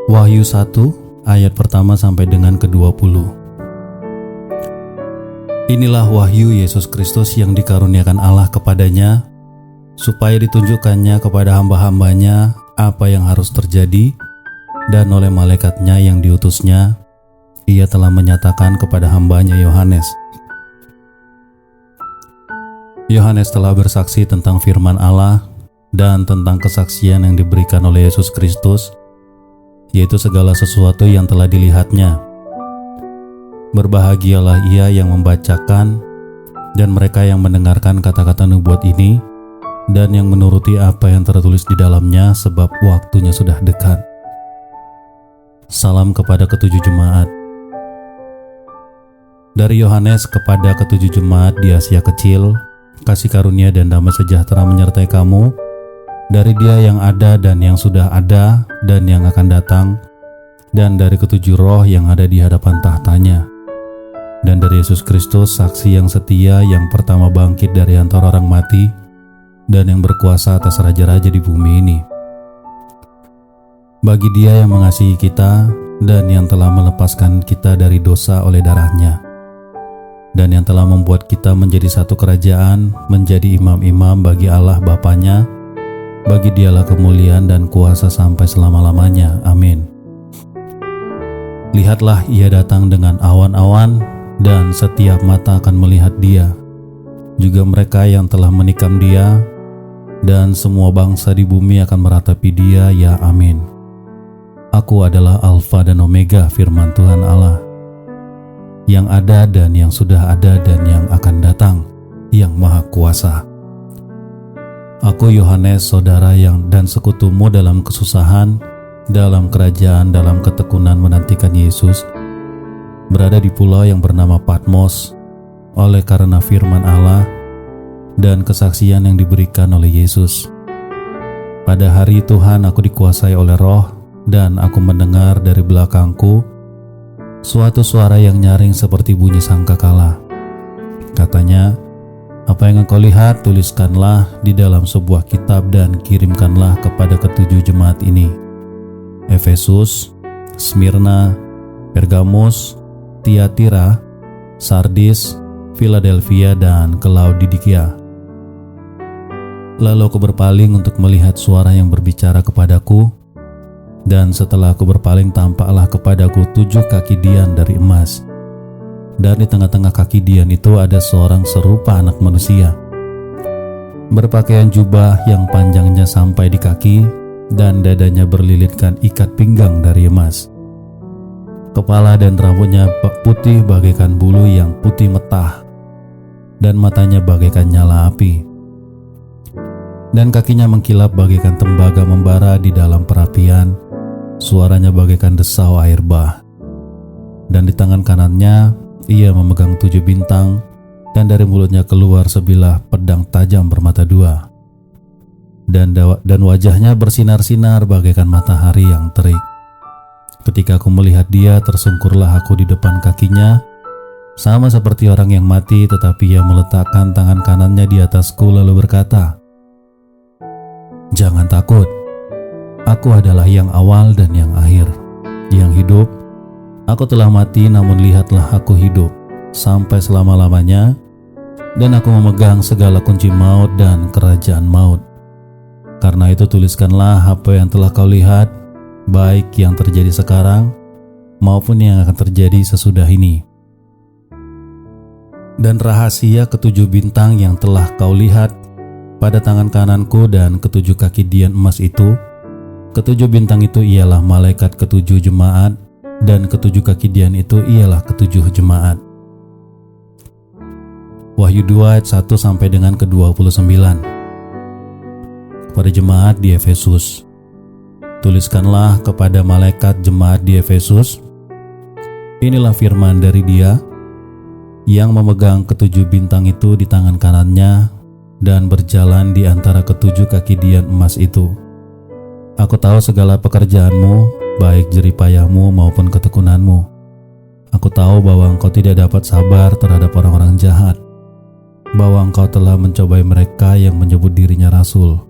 Wahyu 1 ayat pertama sampai dengan ke-20. Inilah wahyu Yesus Kristus yang dikaruniakan Allah kepadanya, supaya ditunjukkannya kepada hamba-hambanya apa yang harus terjadi, dan oleh malaikatnya yang diutusnya, ia telah menyatakan kepada hambanya Yohanes. Yohanes telah bersaksi tentang firman Allah dan tentang kesaksian yang diberikan oleh Yesus Kristus, yaitu segala sesuatu yang telah dilihatnya. Berbahagialah ia yang membacakan dan mereka yang mendengarkan kata-kata nubuat ini dan yang menuruti apa yang tertulis di dalamnya, sebab waktunya sudah dekat. Salam kepada ketujuh jemaat. Dari Yohanes kepada ketujuh jemaat di Asia Kecil, kasih karunia dan damai sejahtera menyertai kamu, dari Dia yang ada dan yang sudah ada dan yang akan datang, dan dari ketujuh roh yang ada di hadapan tahtanya, dan dari Yesus Kristus, saksi yang setia yang pertama bangkit dari antara orang mati dan yang berkuasa atas raja-raja di bumi ini. Bagi Dia yang mengasihi kita dan yang telah melepaskan kita dari dosa oleh darah-Nya, dan yang telah membuat kita menjadi satu kerajaan, menjadi imam-imam bagi Allah Bapa-Nya, bagi Dialah kemuliaan dan kuasa sampai selama-lamanya. Amin. Lihatlah, Ia datang dengan awan-awan, dan setiap mata akan melihat Dia, juga mereka yang telah menikam Dia, dan semua bangsa di bumi akan meratapi Dia. Ya amin. Aku adalah Alfa dan Omega, firman Tuhan Allah, yang ada dan yang sudah ada dan yang akan datang, yang Maha Kuasa. Aku Yohanes, saudara yang dan sekutumu dalam kesusahan, dalam kerajaan, dalam ketekunan menantikan Yesus, berada di pulau yang bernama Patmos, oleh karena firman Allah dan kesaksian yang diberikan oleh Yesus. Pada hari Tuhan aku dikuasai oleh Roh, dan aku mendengar dari belakangku suatu suara yang nyaring seperti bunyi sangkakala. Katanya, apa yang engkau lihat tuliskanlah di dalam sebuah kitab dan kirimkanlah kepada ketujuh jemaat ini: Efesus, Smyrna, Pergamus, Tiatira, Sardis, Philadelphia, dan ke Laodikia. Lalu aku berpaling untuk melihat suara yang berbicara kepadaku, dan setelah aku berpaling tampaklah kepadaku 7 kaki dian dari emas, dan di tengah-tengah kaki dian itu ada seorang serupa anak manusia, berpakaian jubah yang panjangnya sampai di kaki, dan dadanya berlilitkan ikat pinggang dari emas. Kepala dan rambutnya putih bagaikan bulu yang putih metah, dan matanya bagaikan nyala api, dan kakinya mengkilap bagaikan tembaga membara di dalam perapian. Suaranya bagaikan desau air bah, dan di tangan kanannya ia memegang 7 bintang, dan dari mulutnya keluar sebilah pedang tajam bermata 2, dan wajahnya bersinar-sinar bagaikan matahari yang terik. Ketika aku melihat Dia, tersungkurlah aku di depan kakinya, sama seperti orang yang mati, tetapi Ia meletakkan tangan kanannya di atasku lalu berkata, "Jangan takut, aku adalah yang awal dan yang akhir, yang hidup. Aku telah mati, namun lihatlah aku hidup sampai selama-lamanya, dan aku memegang segala kunci maut dan kerajaan maut. Karena itu tuliskanlah apa yang telah kau lihat, baik yang terjadi sekarang maupun yang akan terjadi sesudah ini. Dan rahasia ketujuh bintang yang telah kau lihat pada tangan kananku dan ketujuh kaki dian emas itu, ketujuh bintang itu ialah malaikat ketujuh jemaat, dan ketujuh kaki dian itu ialah ketujuh jemaat." Wahyu 2 ayat 1 sampai dengan ke-29. Kepada jemaat di Efesus, tuliskanlah kepada malaikat jemaat di Efesus, inilah firman dari Dia yang memegang ketujuh bintang itu di tangan kanannya dan berjalan di antara ketujuh kaki dian emas itu. Aku tahu segala pekerjaanmu, baik jeripayahmu maupun ketekunanmu. Aku tahu bahwa engkau tidak dapat sabar terhadap orang-orang jahat, bahwa engkau telah mencobai mereka yang menyebut dirinya rasul,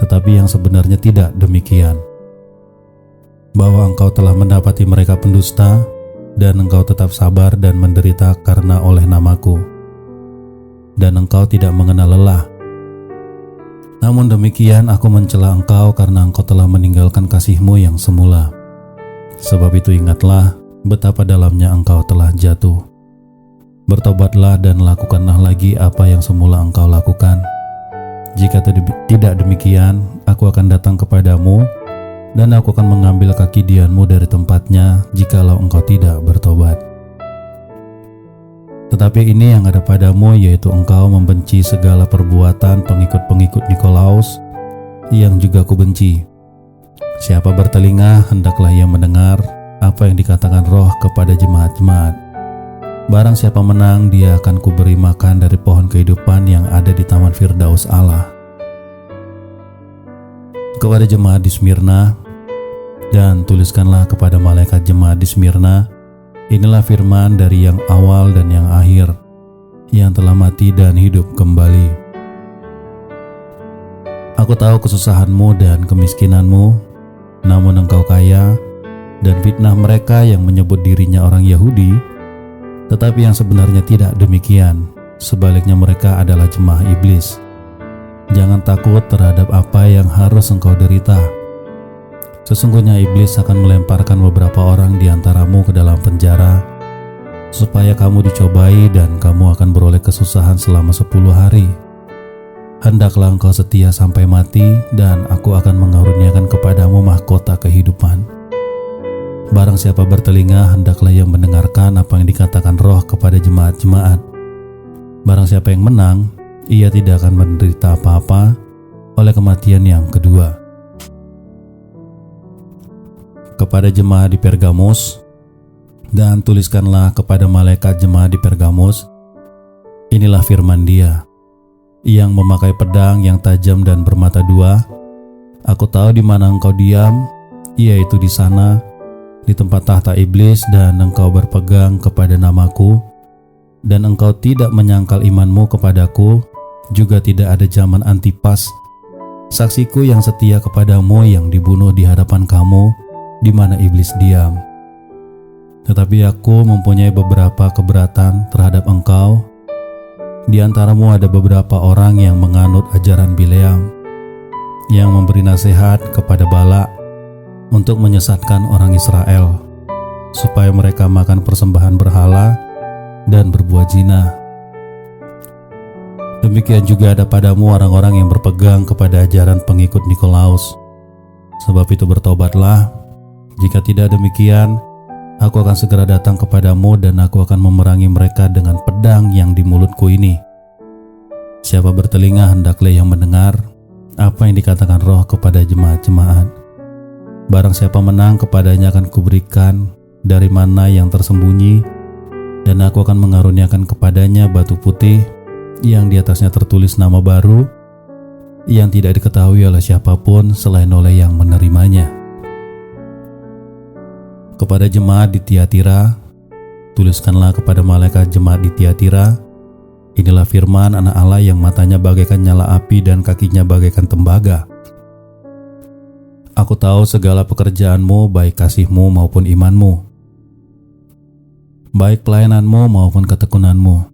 tetapi yang sebenarnya tidak demikian, bahwa engkau telah mendapati mereka pendusta, dan engkau tetap sabar dan menderita karena oleh namaku, dan engkau tidak mengenal lelah. Namun demikian aku mencela engkau karena engkau telah meninggalkan kasih-Mu yang semula. Sebab itu ingatlah betapa dalamnya engkau telah jatuh. Bertobatlah dan lakukanlah lagi apa yang semula engkau lakukan. Jika tidak demikian, aku akan datang kepadamu dan aku akan mengambil kaki dianmu dari tempatnya jikalau engkau tidak bertobat. Tetapi ini yang ada padamu, yaitu engkau membenci segala perbuatan pengikut-pengikut Nikolaus yang juga kubenci. Siapa bertelinga, hendaklah ia mendengar apa yang dikatakan Roh kepada jemaat-jemaat. Barang siapa menang, dia akan kuberi makan dari pohon kehidupan yang ada di taman Firdaus Allah. Kepada jemaat di Smyrna, dan tuliskanlah kepada malaikat jemaat di Smyrna, inilah firman dari yang awal dan yang akhir, yang telah mati dan hidup kembali. Aku tahu kesusahanmu dan kemiskinanmu, namun engkau kaya, dan fitnah mereka yang menyebut dirinya orang Yahudi, tetapi yang sebenarnya tidak demikian. Sebaliknya mereka adalah jemaah iblis. Jangan takut terhadap apa yang harus engkau derita. Sesungguhnya iblis akan melemparkan beberapa orang di antaramu ke dalam penjara, supaya kamu dicobai dan kamu akan beroleh kesusahan selama 10 hari. Hendaklah engkau setia sampai mati, dan aku akan mengaruniakan kepadamu mahkota kehidupan. Barang siapa bertelinga, hendaklah ia mendengarkan apa yang dikatakan Roh kepada jemaat-jemaat. Barang siapa yang menang, ia tidak akan menderita apa-apa oleh kematian yang kedua. Kepada jemaat di Pergamus, dan tuliskanlah kepada malaikat jemaat di Pergamus, inilah firman Dia, yang memakai pedang yang tajam dan bermata dua. Aku tahu di mana engkau diam, yaitu di sana, di tempat tahta iblis, dan engkau berpegang kepada namaku, dan engkau tidak menyangkal imanmu kepadaku, juga tidak ada zaman Antipas, saksiku yang setia kepadamu, yang dibunuh di hadapan kamu, di mana iblis diam. Tetapi aku mempunyai beberapa keberatan terhadap engkau. Di antaramu ada beberapa orang yang menganut ajaran Bileam, yang memberi nasihat kepada Balak untuk menyesatkan orang Israel, supaya mereka makan persembahan berhala dan berbuat zina. Demikian juga ada padamu orang-orang yang berpegang kepada ajaran pengikut Nikolaus. Sebab itu bertobatlah. Jika tidak demikian, aku akan segera datang kepadamu dan aku akan memerangi mereka dengan pedang yang di mulutku ini. Siapa bertelinga, hendaklah yang mendengar apa yang dikatakan Roh kepada jemaat-jemaat. Barang siapa menang, kepadanya akan kuberikan dari mana yang tersembunyi, dan aku akan mengaruniakan kepadanya batu putih yang di atasnya tertulis nama baru, yang tidak diketahui oleh siapapun selain oleh yang menerimanya. Kepada jemaat di Tiatira, tuliskanlah kepada malaikat jemaat di Tiatira, inilah firman anak Allah yang matanya bagaikan nyala api dan kakinya bagaikan tembaga. Aku tahu segala pekerjaanmu, baik kasihmu maupun imanmu, baik pelayananmu maupun ketekunanmu.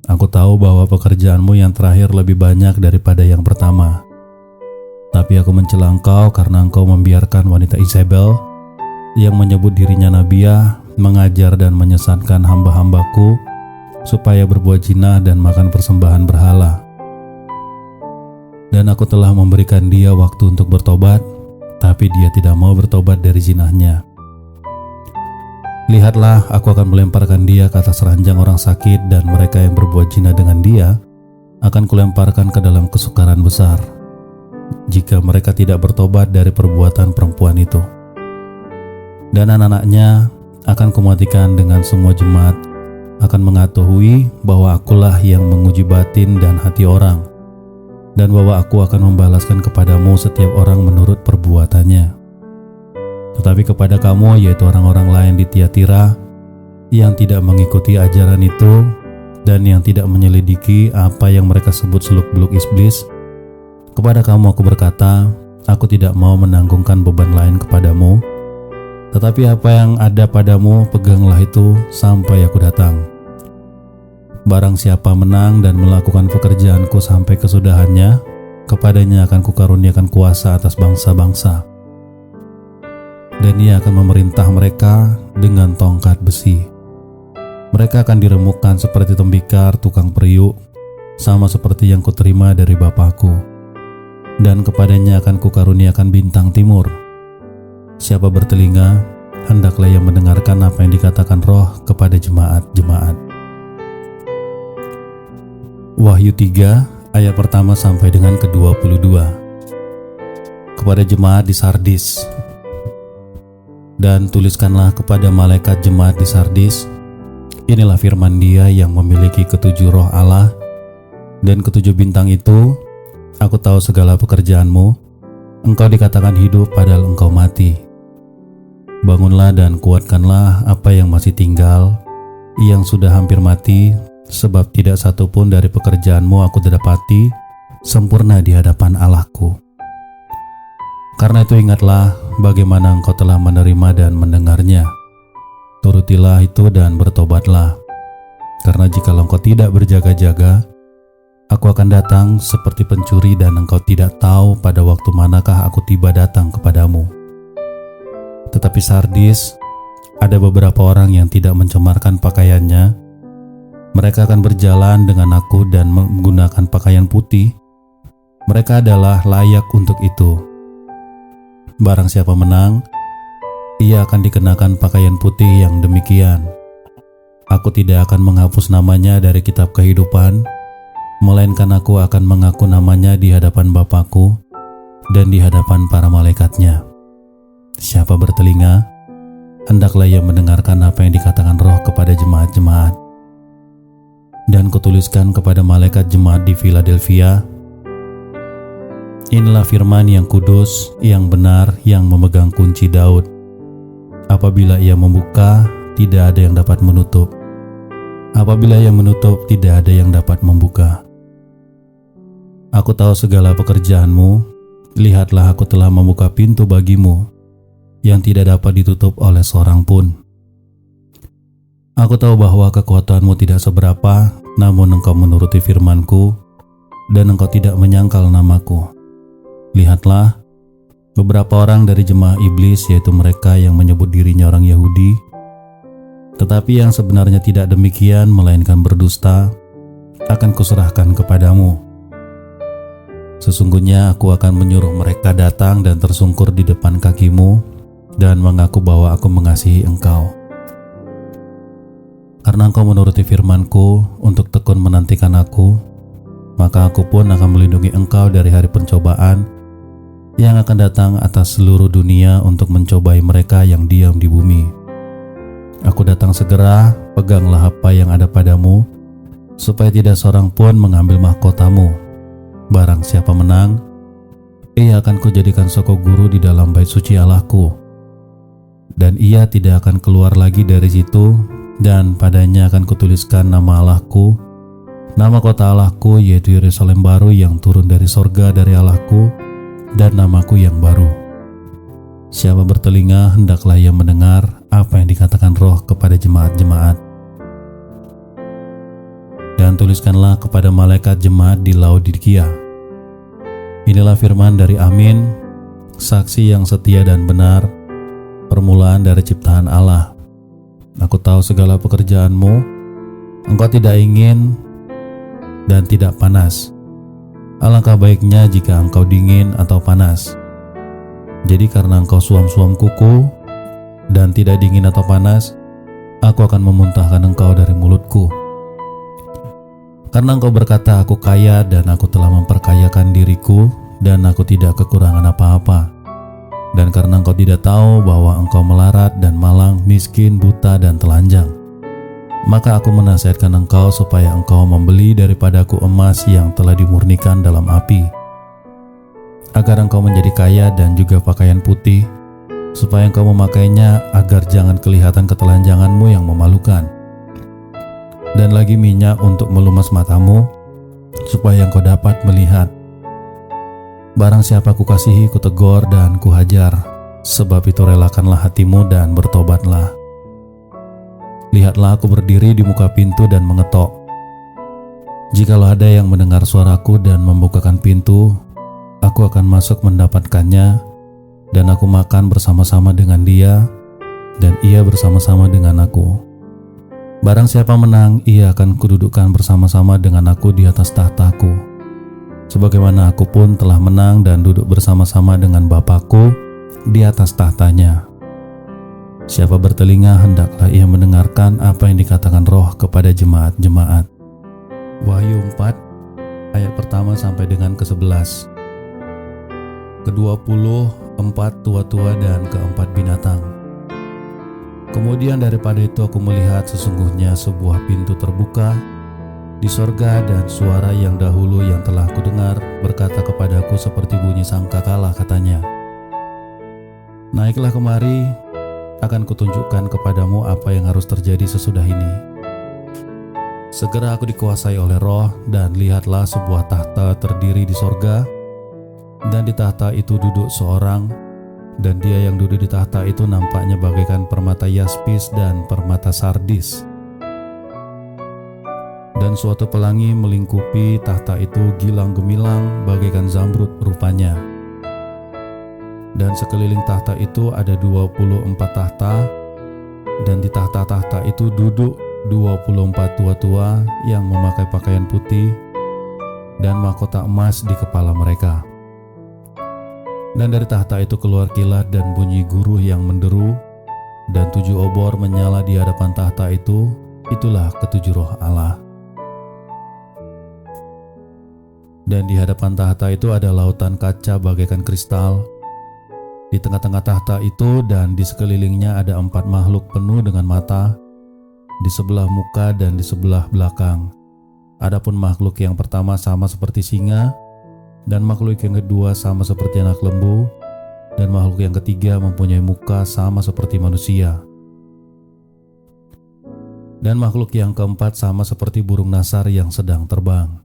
Aku tahu bahwa pekerjaanmu yang terakhir lebih banyak daripada yang pertama. Tapi aku mencela engkau karena engkau membiarkan wanita Isabel, yang menyebut dirinya nabiah, mengajar dan menyesatkan hamba-hambaku, supaya berbuat zina dan makan persembahan berhala. Dan aku telah memberikan dia waktu untuk bertobat, tapi dia tidak mau bertobat dari zinahnya. Lihatlah, aku akan melemparkan dia ke atas ranjang orang sakit, dan mereka yang berbuat zina dengan dia akan kulemparkan ke dalam kesukaran besar, jika mereka tidak bertobat dari perbuatan perempuan itu. Dan anak-anaknya akan kumatikan dengan semua jemaat, akan mengetahui bahwa akulah yang menguji batin dan hati orang, dan bahwa aku akan membalaskan kepadamu setiap orang menurut perbuatannya. Tetapi kepada kamu, yaitu orang-orang lain di Tiatira, yang tidak mengikuti ajaran itu, dan yang tidak menyelidiki apa yang mereka sebut seluk-beluk iblis, kepada kamu aku berkata, aku tidak mau menanggungkan beban lain kepadamu, Tetapi apa yang ada padamu, peganglah itu sampai aku datang. Barang siapa menang dan melakukan pekerjaanku sampai kesudahannya, kepadanya akan kukaruniakan kuasa atas bangsa-bangsa. Dan ia akan memerintah mereka dengan tongkat besi. Mereka akan diremukkan seperti tembikar tukang periuk, sama seperti yang kuterima dari Bapakku. Dan kepadanya akan kukaruniakan bintang timur. Siapa bertelinga, hendaklah ia mendengarkan apa yang dikatakan Roh kepada jemaat-jemaat. Wahyu 3 ayat pertama sampai dengan ke-22. Kepada jemaat di Sardis. Dan tuliskanlah kepada malaikat jemaat di Sardis, inilah firman Dia yang memiliki ketujuh roh Allah dan ketujuh bintang itu. Aku tahu segala pekerjaanmu. Engkau dikatakan hidup padahal engkau mati. Bangunlah dan kuatkanlah apa yang masih tinggal, yang sudah hampir mati, sebab tidak satu pun dari pekerjaanmu aku dapati sempurna di hadapan Allahku. Karena itu ingatlah bagaimana engkau telah menerima dan mendengarnya. Turutilah itu dan bertobatlah. Karena jika engkau tidak berjaga-jaga, aku akan datang seperti pencuri dan engkau tidak tahu pada waktu manakah aku tiba datang kepadamu. Tetapi Sardis, ada beberapa orang yang tidak mencemarkan pakaiannya. Mereka akan berjalan dengan aku dan menggunakan pakaian putih. Mereka adalah layak untuk itu. Barang siapa menang, ia akan dikenakan pakaian putih yang demikian. Aku tidak akan menghapus namanya dari kitab kehidupan, melainkan aku akan mengaku namanya di hadapan Bapakku dan di hadapan para malaikatnya. Siapa bertelinga, hendaklah ia mendengarkan apa yang dikatakan Roh kepada jemaat-jemaat. Dan kutuliskan kepada malaikat jemaat di Philadelphia, inilah firman yang kudus, yang benar, yang memegang kunci Daud. Apabila ia membuka, tidak ada yang dapat menutup. Apabila ia menutup, tidak ada yang dapat membuka. Aku tahu segala pekerjaanmu. Lihatlah, aku telah membuka pintu bagimu yang tidak dapat ditutup oleh seorang pun. Aku tahu bahwa kekuatanmu tidak seberapa, namun engkau menuruti firmanku dan engkau tidak menyangkal namaku. Lihatlah, beberapa orang dari jemaah iblis, yaitu mereka yang menyebut dirinya orang Yahudi, tetapi yang sebenarnya tidak demikian melainkan berdusta, akan kuserahkan kepadamu. Sesungguhnya aku akan menyuruh mereka datang dan tersungkur di depan kakimu dan mengaku bahwa aku mengasihi engkau. Karena engkau menuruti firmanku untuk tekun menantikan aku, maka aku pun akan melindungi engkau dari hari pencobaan yang akan datang atas seluruh dunia untuk mencobai mereka yang diam di bumi. Aku datang segera, peganglah apa yang ada padamu, supaya tidak seorang pun mengambil mahkotamu. Barang siapa menang, ia akan kujadikan soko guru di dalam bait suci Allahku, dan ia tidak akan keluar lagi dari situ, dan padanya akan kutuliskan nama Allahku, nama kota Allahku, yaitu Yerusalem baru yang turun dari sorga dari Allahku, dan namaku yang baru. Siapa bertelinga, hendaklah ia mendengar apa yang dikatakan Roh kepada jemaat-jemaat. Dan tuliskanlah kepada malaikat jemaat di Laodikia, inilah firman dari Amin, saksi yang setia dan benar, permulaan dari ciptaan Allah. Aku tahu segala pekerjaanmu, engkau tidak ingin dan tidak panas. Alangkah baiknya jika engkau dingin atau panas. Jadi karena engkau suam-suam kuku dan tidak dingin atau panas, aku akan memuntahkan engkau dari mulutku. Karena engkau berkata, aku kaya dan aku telah memperkayakan diriku dan aku tidak kekurangan apa-apa. Dan karena engkau tidak tahu bahwa engkau melarat dan malang, miskin, buta dan telanjang, maka aku menasihatkan engkau supaya engkau membeli daripadaku emas yang telah dimurnikan dalam api, agar engkau menjadi kaya, dan juga pakaian putih, supaya engkau memakainya agar jangan kelihatan ketelanjanganmu yang memalukan, dan lagi minyak untuk melumas matamu, supaya engkau dapat melihat. Barang siapa kukasihi, kutegur dan kuhajar, Sebab itu relakanlah hatimu dan bertobatlah. Lihatlah, aku berdiri di muka pintu dan mengetok. Jikalau ada yang mendengar suaraku dan membukakan pintu, aku akan masuk mendapatkannya, dan aku makan bersama-sama dengan dia, dan ia bersama-sama dengan aku. Barang siapa menang, ia akan kududukkan bersama-sama dengan aku di atas tahtaku, sebagaimana aku pun telah menang dan duduk bersama-sama dengan Bapa-Ku di atas tahtanya. Siapa bertelinga, hendaklah ia mendengarkan apa yang dikatakan Roh kepada jemaat-jemaat. Wahyu 4 ayat pertama sampai dengan ke-11. Ke-24 tua-tua dan keempat binatang. Kemudian daripada itu aku melihat sesungguhnya sebuah pintu terbuka di sorga, dan suara yang dahulu yang telah kudengar berkata kepadaku seperti bunyi sangkakala, katanya, "Naiklah kemari, akan kutunjukkan kepadamu apa yang harus terjadi sesudah ini." Segera aku dikuasai oleh Roh, dan lihatlah sebuah tahta terdiri di sorga, dan di tahta itu duduk seorang, dan dia yang duduk di tahta itu nampaknya bagaikan permata yaspis dan permata sardis. Dan suatu pelangi melingkupi tahta itu gilang gemilang bagaikan zamrud rupanya. Dan sekeliling tahta itu ada 24 tahta, dan di tahta-tahta itu duduk 24 tua-tua yang memakai pakaian putih dan mahkota emas di kepala mereka. Dan dari tahta itu keluar kilat dan bunyi guruh yang menderu, dan 7 obor menyala di hadapan tahta itu. Itulah ketujuh roh Allah. Dan di hadapan tahta itu ada lautan kaca bagaikan kristal. Di tengah-tengah tahta itu dan di sekelilingnya ada 4 makhluk penuh dengan mata, di sebelah muka dan di sebelah belakang. Adapun makhluk yang pertama sama seperti singa, dan makhluk yang kedua sama seperti anak lembu, dan makhluk yang ketiga mempunyai muka sama seperti manusia. Dan makhluk yang keempat sama seperti burung nasar yang sedang terbang.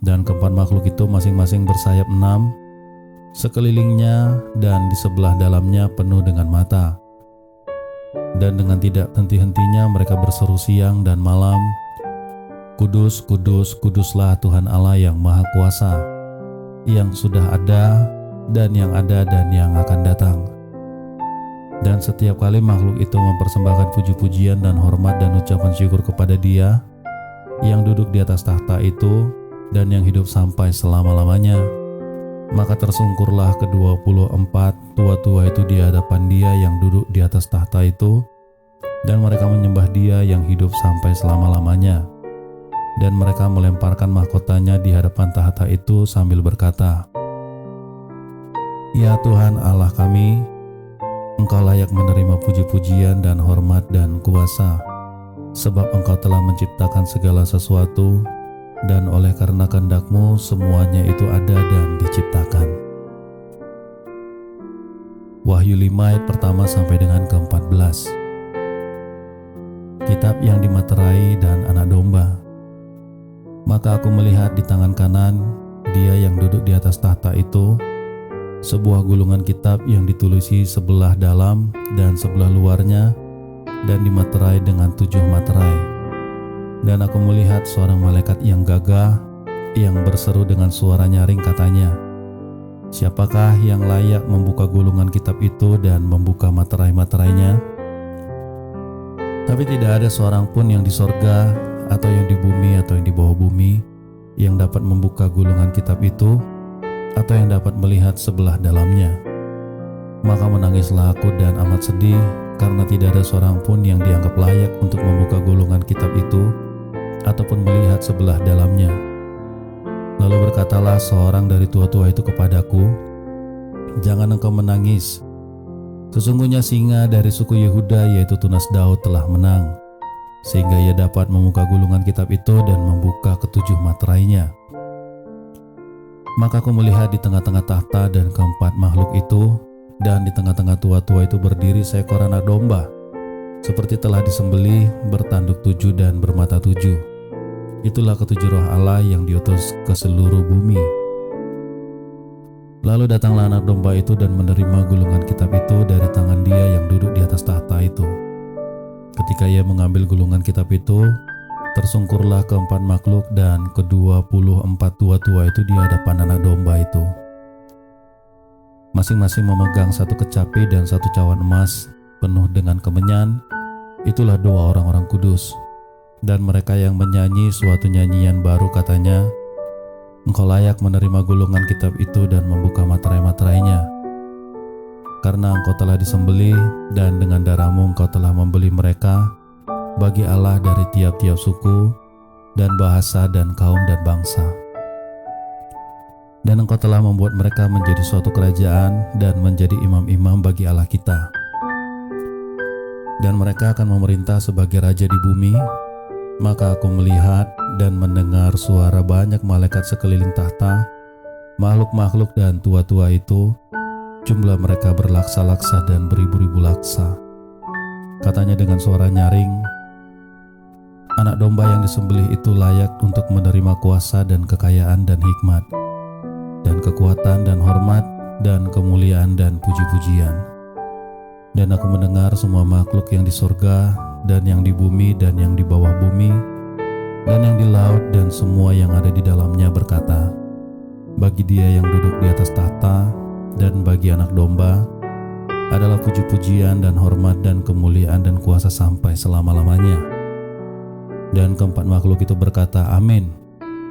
Dan keempat makhluk itu masing-masing bersayap 6, sekelilingnya dan di sebelah dalamnya penuh dengan mata. Dan dengan tidak henti-hentinya mereka berseru siang dan malam, "Kudus, kudus, kuduslah Tuhan Allah yang Maha Kuasa, yang sudah ada dan yang ada dan yang akan datang." Dan setiap kali makhluk itu mempersembahkan puji-pujian dan hormat dan ucapan syukur kepada Dia yang duduk di atas tahta itu dan yang hidup sampai selama-lamanya. Maka tersungkurlah ke-24 tua-tua itu di hadapan Dia yang duduk di atas tahta itu, dan mereka menyembah Dia yang hidup sampai selama-lamanya. Dan mereka melemparkan mahkotanya di hadapan tahta itu sambil berkata, "Ya Tuhan Allah kami, Engkau layak menerima puji-pujian dan hormat dan kuasa, sebab Engkau telah menciptakan segala sesuatu, dan oleh karena kehendak-Mu semuanya itu ada dan diciptakan." Wahyu 5 ayat pertama sampai dengan ke-14. Kitab yang dimaterai dan anak domba. Maka aku melihat di tangan kanan Dia yang duduk di atas tahta itu sebuah gulungan kitab yang ditulisi sebelah dalam dan sebelah luarnya, dan dimaterai dengan 7 materai. Dan aku melihat seorang malaikat yang gagah yang berseru dengan suara nyaring, katanya, "Siapakah yang layak membuka gulungan kitab itu dan membuka materai-materainya?" Tapi tidak ada seorang pun yang di sorga atau yang di bumi atau yang di bawah bumi yang dapat membuka gulungan kitab itu atau yang dapat melihat sebelah dalamnya. Maka menangislah aku dan amat sedih, karena tidak ada seorang pun yang dianggap layak untuk membuka gulungan kitab itu ataupun melihat sebelah dalamnya. Lalu berkatalah seorang dari tua-tua itu kepadaku, "Jangan engkau menangis. Sesungguhnya singa dari suku Yehuda, yaitu tunas Daud, telah menang, sehingga ia dapat membuka gulungan kitab itu dan membuka ke-7 materainya." Maka aku melihat di tengah-tengah tahta dan keempat makhluk itu, dan di tengah-tengah tua-tua itu berdiri seekor anak domba, seperti telah disembelih, bertanduk 7 dan bermata 7. Itulah ke-7 roh Allah yang diutus ke seluruh bumi. Lalu datanglah anak domba itu dan menerima gulungan kitab itu dari tangan dia yang duduk di atas tahta itu. Ketika ia mengambil gulungan kitab itu, tersungkurlah keempat makhluk dan ke-24 tua-tua itu di hadapan anak domba itu. Masing-masing memegang satu kecapi dan satu cawan emas penuh dengan kemenyan. Itulah doa orang-orang kudus. Dan mereka yang menyanyi suatu nyanyian baru katanya, Engkau layak menerima gulungan kitab itu dan membuka materai-materainya. Karena Engkau telah disembelih dan dengan darahmu Engkau telah membeli mereka bagi Allah dari tiap-tiap suku dan bahasa dan kaum dan bangsa. Dan Engkau telah membuat mereka menjadi suatu kerajaan dan menjadi imam-imam bagi Allah kita. Dan mereka akan memerintah sebagai raja di bumi. Maka aku melihat dan mendengar suara banyak malaikat sekeliling tahta, makhluk-makhluk dan tua-tua itu, jumlah mereka berlaksa-laksa dan beribu-ribu laksa. Katanya dengan suara nyaring, anak domba yang disembelih itu layak untuk menerima kuasa dan kekayaan dan hikmat, dan kekuatan dan hormat dan kemuliaan dan puji-pujian. Dan aku mendengar semua makhluk yang di surga dan yang di bumi dan yang di bawah bumi dan yang di laut dan semua yang ada di dalamnya berkata, bagi Dia yang duduk di atas tahta dan bagi anak domba adalah puji-pujian dan hormat dan kemuliaan dan kuasa sampai selama-lamanya. Dan keempat makhluk itu berkata, Amin.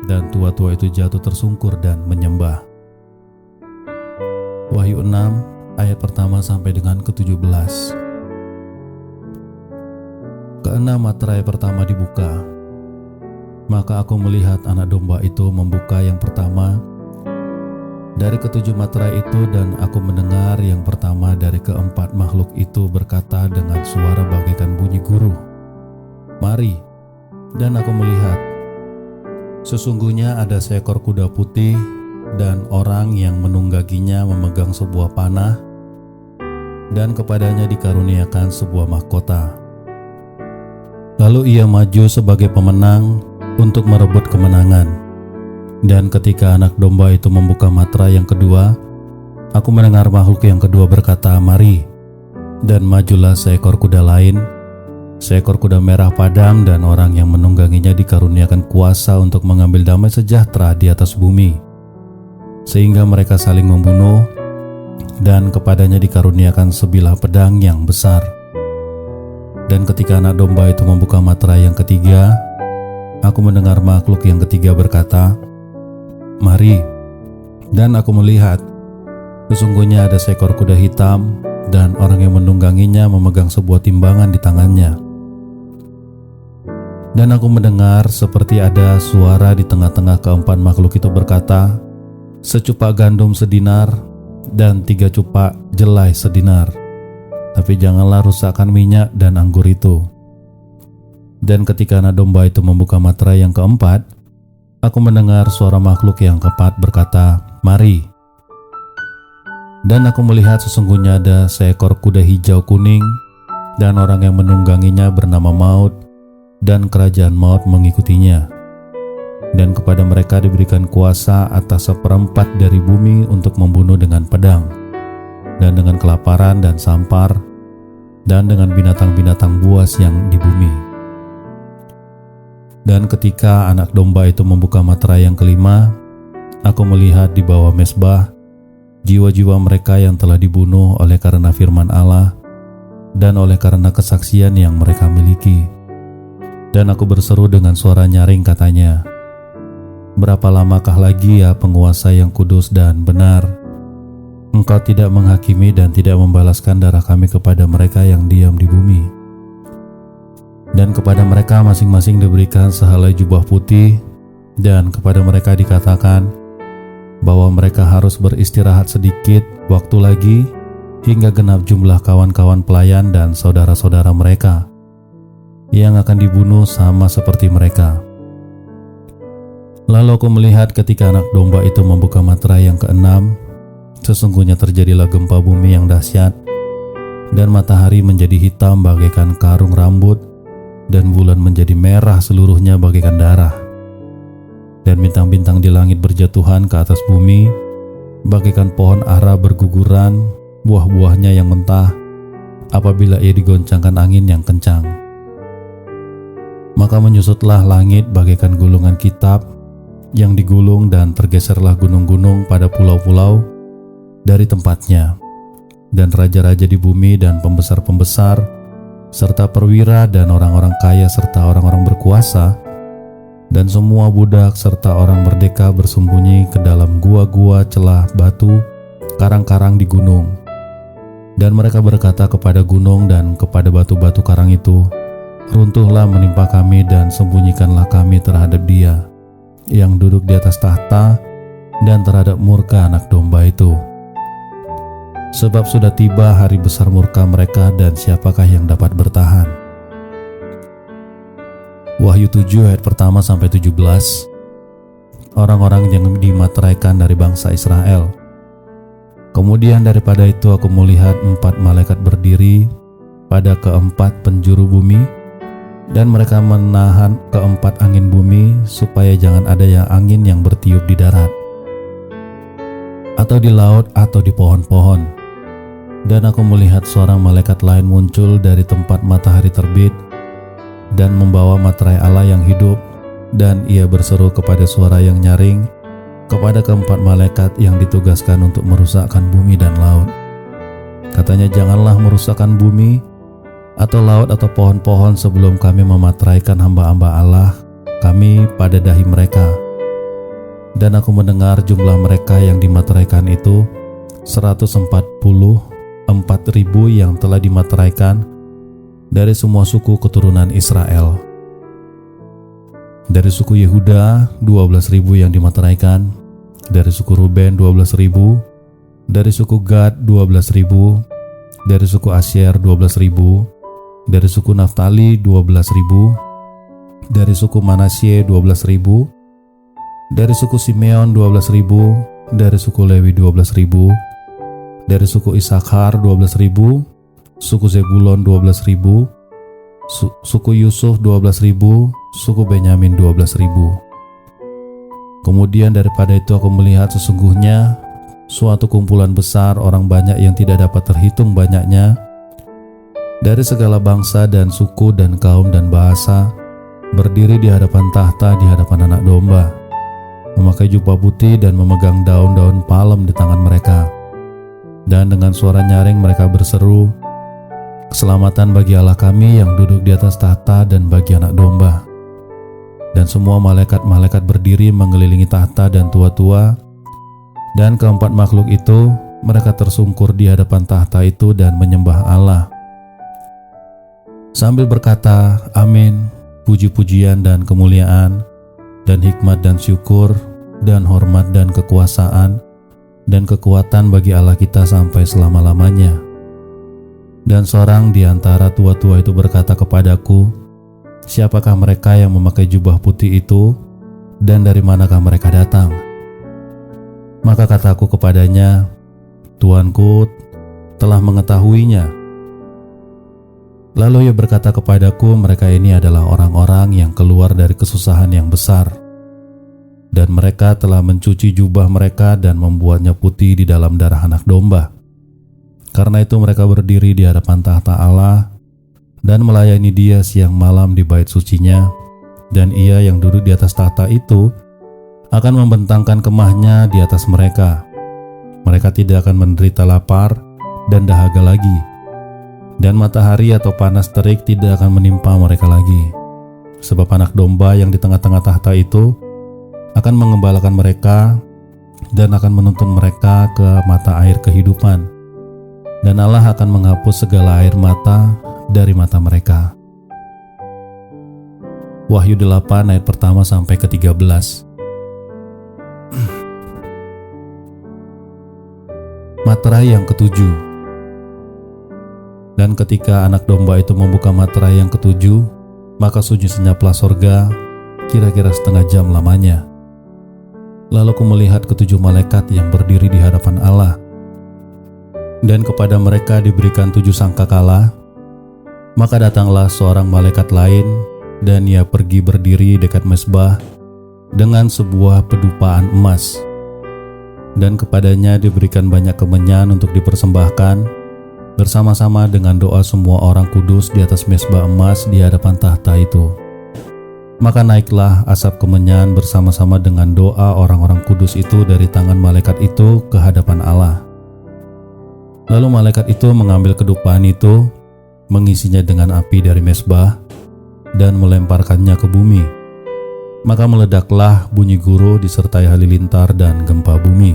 Dan tua-tua itu jatuh tersungkur dan menyembah. Wahyu 6 ayat pertama sampai dengan ke-17. Keenam materai pertama dibuka. Maka aku melihat anak domba itu membuka yang pertama dari ke-7 materai itu, dan aku mendengar yang pertama dari keempat makhluk itu berkata dengan suara bagaikan bunyi guruh, Mari. Dan aku melihat, sesungguhnya ada seekor kuda putih, dan orang yang menungganginya memegang sebuah panah, dan kepadanya dikaruniakan sebuah mahkota. Lalu ia maju sebagai pemenang untuk merebut kemenangan. Dan ketika anak domba itu membuka materai yang kedua, aku mendengar makhluk yang kedua berkata, Mari. Dan majulah seekor kuda lain, seekor kuda merah padam, dan orang yang menungganginya dikaruniakan kuasa untuk mengambil damai sejahtera di atas bumi, sehingga mereka saling membunuh, dan kepadanya dikaruniakan sebilah pedang yang besar. Dan ketika anak domba itu membuka materai yang ketiga, aku mendengar makhluk yang ketiga berkata, Mari. Dan aku melihat, sesungguhnya ada seekor kuda hitam, dan orang yang menungganginya memegang sebuah timbangan di tangannya. Dan aku mendengar seperti ada suara di tengah-tengah keempat makhluk itu berkata, Secupak gandum sedinar, dan 3 cupak jelai sedinar. Tapi janganlah rusakkan minyak dan anggur itu. Dan ketika anak domba itu membuka materai yang keempat, aku mendengar suara makhluk yang keempat berkata, Mari. Dan aku melihat sesungguhnya ada seekor kuda hijau kuning, dan orang yang menungganginya bernama Maut, dan kerajaan maut mengikutinya. Dan kepada mereka diberikan kuasa atas 1/4 dari bumi untuk membunuh dengan pedang, dan dengan kelaparan dan sampar, dan dengan binatang-binatang buas yang di bumi. Dan ketika anak domba itu membuka materai yang kelima, aku melihat di bawah mezbah jiwa-jiwa mereka yang telah dibunuh oleh karena firman Allah dan oleh karena kesaksian yang mereka miliki. Dan aku berseru dengan suara nyaring katanya, Berapa lamakah lagi ya penguasa yang kudus dan benar? Engkau tidak menghakimi dan tidak membalaskan darah kami kepada mereka yang diam di bumi. Dan kepada mereka masing-masing diberikan sehelai jubah putih, dan kepada mereka dikatakan bahwa mereka harus beristirahat sedikit waktu lagi hingga genap jumlah kawan-kawan pelayan dan saudara-saudara mereka yang akan dibunuh sama seperti mereka. Lalu aku melihat ketika anak domba itu membuka materai yang keenam, sesungguhnya terjadilah gempa bumi yang dahsyat, dan matahari menjadi hitam bagaikan karung rambut, dan bulan menjadi merah seluruhnya bagaikan darah. Dan bintang-bintang di langit berjatuhan ke atas bumi, bagaikan pohon ara berguguran, buah-buahnya yang mentah, apabila ia digoncangkan angin yang kencang. Maka menyusutlah langit bagaikan gulungan kitab yang digulung, dan tergeserlah gunung-gunung pada pulau-pulau dari tempatnya. Dan raja-raja di bumi dan pembesar-pembesar, serta perwira dan orang-orang kaya serta orang-orang berkuasa, dan semua budak serta orang merdeka bersembunyi ke dalam gua-gua celah batu, karang-karang di gunung. Dan mereka berkata kepada gunung dan kepada batu-batu karang itu, "Runtuhlah menimpa kami dan sembunyikanlah kami terhadap Dia yang duduk di atas tahta dan terhadap murka Anak Domba itu. Sebab sudah tiba hari besar murka mereka, dan siapakah yang dapat bertahan?" Wahyu 7 ayat pertama sampai 17. Orang-orang yang dimateraikan dari bangsa Israel. Kemudian daripada itu aku melihat 4 malaikat berdiri pada keempat penjuru bumi, dan mereka menahan keempat angin bumi, supaya jangan ada angin yang bertiup di darat, atau di laut, atau di pohon-pohon. Dan aku melihat seorang malaikat lain muncul dari tempat matahari terbit, dan membawa materai Allah yang hidup, dan ia berseru kepada suara yang nyaring kepada keempat malaikat yang ditugaskan untuk merusakkan bumi dan laut. Katanya, "Janganlah merusakkan bumi atau laut atau pohon-pohon sebelum kami memateraikan hamba-hamba Allah kami pada dahi mereka." Dan aku mendengar jumlah mereka yang dimateraikan itu 144.000 yang telah dimateraikan dari semua suku keturunan Israel. Dari suku Yehuda 12.000 yang dimateraikan, dari suku Ruben 12.000, dari suku Gad 12.000, dari suku Asyer 12.000, dari suku Naftali 12.000, dari suku Manasye 12.000, dari suku Simeon 12.000, dari suku Lewi 12.000, dari suku Isakhar 12.000, suku Zebulon 12.000, suku Yusuf 12.000, suku Benyamin 12.000. Kemudian daripada itu aku melihat sesungguhnya suatu kumpulan besar orang banyak yang tidak dapat terhitung banyaknya, dari segala bangsa dan suku dan kaum dan bahasa, berdiri di hadapan tahta di hadapan Anak Domba, memakai jubah putih dan memegang daun-daun palem di tangan mereka. Dan dengan suara nyaring mereka berseru, "Keselamatan bagi Allah kami yang duduk di atas tahta dan bagi Anak Domba." Dan semua malaikat-malaikat berdiri mengelilingi tahta dan tua-tua, dan keempat makhluk itu mereka tersungkur di hadapan tahta itu dan menyembah Allah sambil berkata, "Amin, puji-pujian dan kemuliaan dan hikmat dan syukur dan hormat dan kekuasaan dan kekuatan bagi Allah kita sampai selama-lamanya." Dan seorang di antara tua-tua itu berkata kepadaku, "Siapakah mereka yang memakai jubah putih itu, dan dari manakah mereka datang?" Maka kataku kepadanya, "Tuanku telah mengetahuinya." Lalu ia berkata kepadaku, "Mereka ini adalah orang-orang yang keluar dari kesusahan yang besar, dan mereka telah mencuci jubah mereka dan membuatnya putih di dalam darah Anak Domba. Karena itu mereka berdiri di hadapan tahta Allah dan melayani Dia siang malam di bait sucinya, dan Ia yang duduk di atas tahta itu akan membentangkan kemahnya di atas mereka. Mereka tidak akan menderita lapar dan dahaga lagi, dan matahari atau panas terik tidak akan menimpa mereka lagi. Sebab Anak Domba yang di tengah-tengah tahta itu akan mengembalakan mereka dan akan menuntun mereka ke mata air kehidupan, dan Allah akan menghapus segala air mata dari mata mereka." Wahyu 8 ayat pertama sampai ke-13. Materai yang ketujuh. Dan ketika Anak Domba itu membuka materai yang ketujuh, maka sunyi senyaplah sorga, kira-kira setengah jam lamanya. Lalu aku melihat ketujuh malaikat yang berdiri di hadapan Allah, dan kepada mereka diberikan 7 sangkakala. Maka datanglah seorang malaikat lain, dan ia pergi berdiri dekat mezbah dengan sebuah pedupaan emas. dan kepadanya diberikan banyak kemenyan untuk dipersembahkan, bersama-sama dengan doa semua orang kudus di atas mezbah emas di hadapan tahta itu. Maka naiklah asap kemenyan bersama-sama dengan doa orang-orang kudus itu dari tangan malaikat itu ke hadapan Allah. Lalu malaikat itu mengambil kedupaan itu, mengisinya dengan api dari mezbah, dan melemparkannya ke bumi. Maka meledaklah bunyi guru disertai halilintar dan gempa bumi.